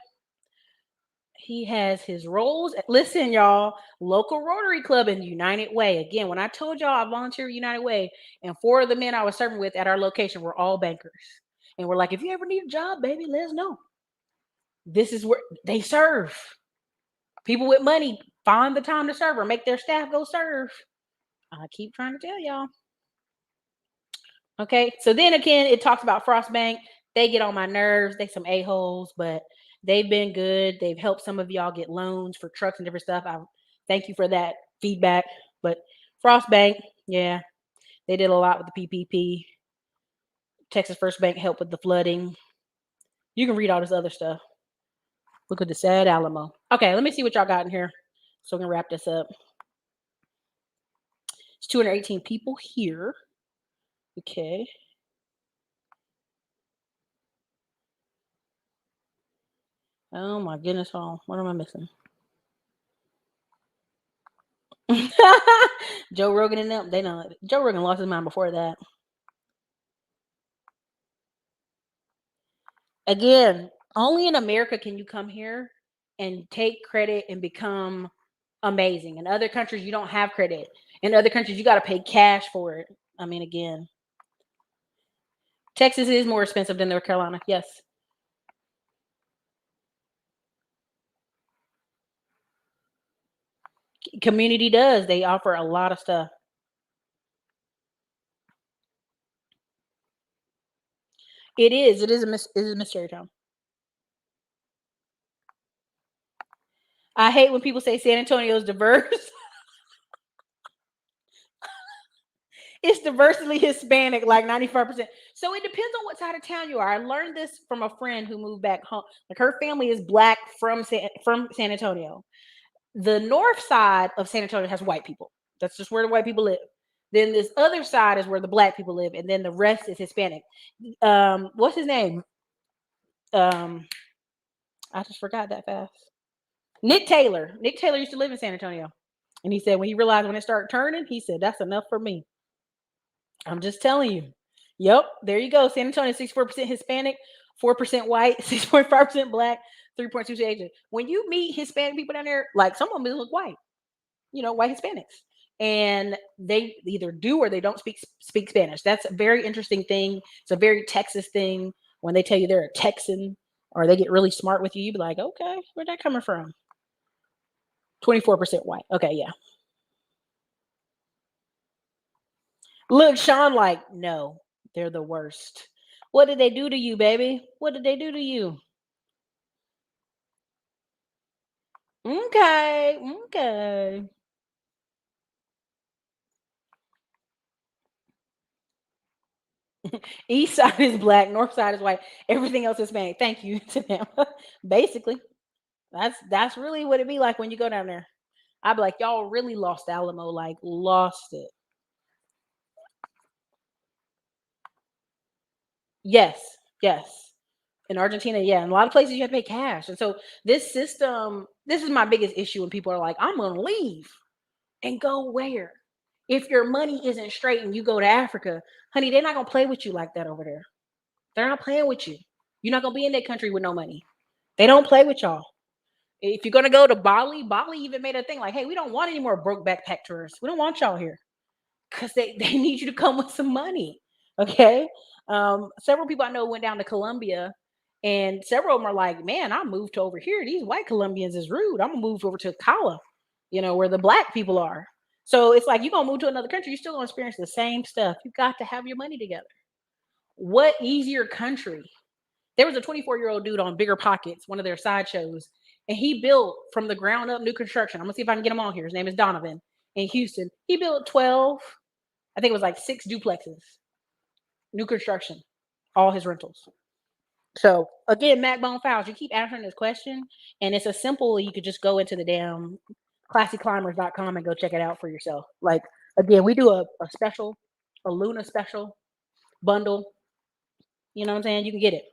He has his roles. Listen, y'all, local Rotary Club in United Way. Again, when I told y'all I volunteered United Way, and 4 of the men I was serving with at our location were all bankers. And we're like, if you ever need a job, baby, let us know. This is where they serve. People with money find the time to serve or make their staff go serve. I keep trying to tell y'all. Okay, so then again, it talks about Frost Bank. They get on my nerves. They some a-holes, but they've been good. They've helped some of y'all get loans for trucks and different stuff. I thank you for that feedback. But Frost Bank, yeah, they did a lot with the PPP. Texas First Bank helped with the flooding. You can read all this other stuff. Look at the sad Alamo. Okay, let me see what y'all got in here so we can wrap this up. It's 218 people here. Okay. Oh my goodness, what am I missing? Joe Rogan and them, they know. Joe Rogan lost his mind before that. Again, only in America can you come here and take credit and become amazing. In other countries, you don't have credit. In other countries, you got to pay cash for it. I mean, again, Texas is more expensive than North Carolina. Yes. Community does. They offer a lot of stuff. It is. It is a mystery town. I hate when people say San Antonio is diverse. It's diversely Hispanic, like 95%. So it depends on what side of town you are. I learned this from a friend who moved back home. Like her family is black from San Antonio. The north side of San Antonio has white people. That's just where the white people live. Then this other side is where the black people live, and then the rest is Hispanic. What's his name? Um, I just forgot that fast. Nick Taylor. Nick Taylor used to live in San Antonio, and he said when he realized when it started turning, he said that's enough for me. I'm just telling you. Yep, there you go. San Antonio, 64% Hispanic, 4% white, 6.5% black, 3.2% Asian. When you meet Hispanic people down there, like some of them look white, white Hispanics. And they either do or they don't speak Spanish. That's a very interesting thing. It's a very Texas thing. When they tell you they're a Texan or they get really smart with you, you be like, okay, where'd that coming from? 24% white. Okay, yeah. Look, Sean, like, no, they're the worst. What did they do to you, baby? What did they do to you? Okay, okay. East side is black, north side is white. Everything else is Hispanic. Thank you to them. Basically, that's really what it be like when you go down there. I'd be like, y'all really lost Alamo, like lost it. Yes, yes. In Argentina, yeah. In a lot of places you have to pay cash. And so this system, this is my biggest issue when people are like, I'm gonna leave. And go where? If your money isn't straight and you go to Africa, honey, they're not gonna play with you like that over there. They're not playing with you. You're not gonna be in that country with no money. They don't play with y'all. If you're gonna go to Bali, Bali even made a thing like, hey, we don't want any more broke backpack tourists. We don't want y'all here because they need you to come with some money. Okay. Several people I know went down to Colombia, and several of them are like, man, I moved to over here. These white Colombians is rude. I'm gonna move over to Cala, where the black people are. So it's like you're gonna move to another country, you're still gonna experience the same stuff. You got to have your money together. What easier country? There was a 24-year-old dude on Bigger Pockets, one of their sideshows, and he built from the ground up new construction. I'm gonna see if I can get him on here. His name is Donovan in Houston. He built 12, I think it was like 6 duplexes, new construction, all his rentals. So again, Macbone Files, you keep answering this question, and it's a simple. You could just go into the damn classyclimbers.com and go check it out for yourself. Like again, we do a special, a Luna special bundle. You know what I'm saying? You can get it.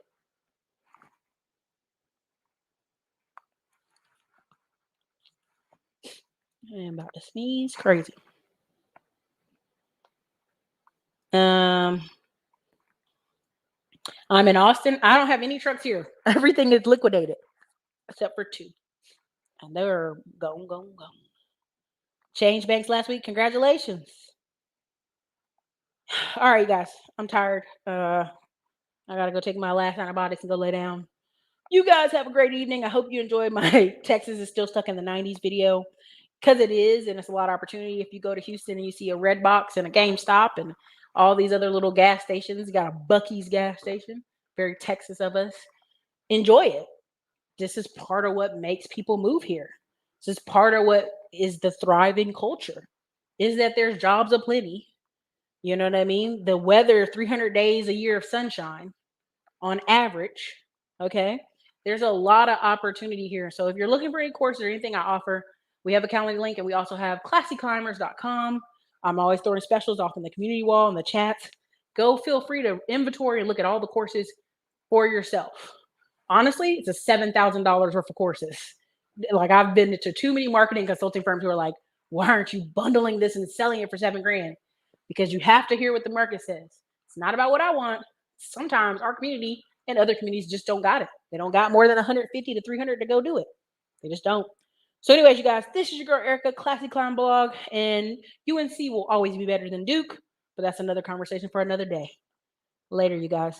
I'm about to sneeze. Crazy. Um, I'm in Austin. I don't have any trucks here. Everything is liquidated except for 2, and they're gone, gone, gone. Change banks last week. Congratulations. All right, guys. I'm tired. I gotta go take my last antibiotics and go lay down. You guys have a great evening. I hope you enjoyed my Texas is still stuck in the 90s video because it is, and it's a lot of opportunity. If you go to Houston and you see a Red Box and a GameStop and all these other little gas stations, you got a Bucky's gas station, very Texas of us. Enjoy it. This is part of what makes people move here. This is part of what is the thriving culture, is that there's jobs aplenty. You know what I mean? The weather, 300 days a year of sunshine on average. Okay. There's a lot of opportunity here. So if you're looking for any courses or anything I offer, we have a calendar link, and we also have classyclimbers.com. I'm always throwing specials off in the community wall and the chats. Go feel free to inventory and look at all the courses for yourself. Honestly, it's a $7,000 worth of courses. Like I've been to too many marketing consulting firms who are like, why aren't you bundling this and selling it for 7 grand? Because you have to hear what the market says. It's not about what I want. Sometimes our community and other communities just don't got it. They don't got more than 150 to 300 to go do it. They just don't. So, anyways, you guys, this is your girl Erica, Classy Clown Blog, and UNC will always be better than Duke, but that's another conversation for another day. Later, you guys.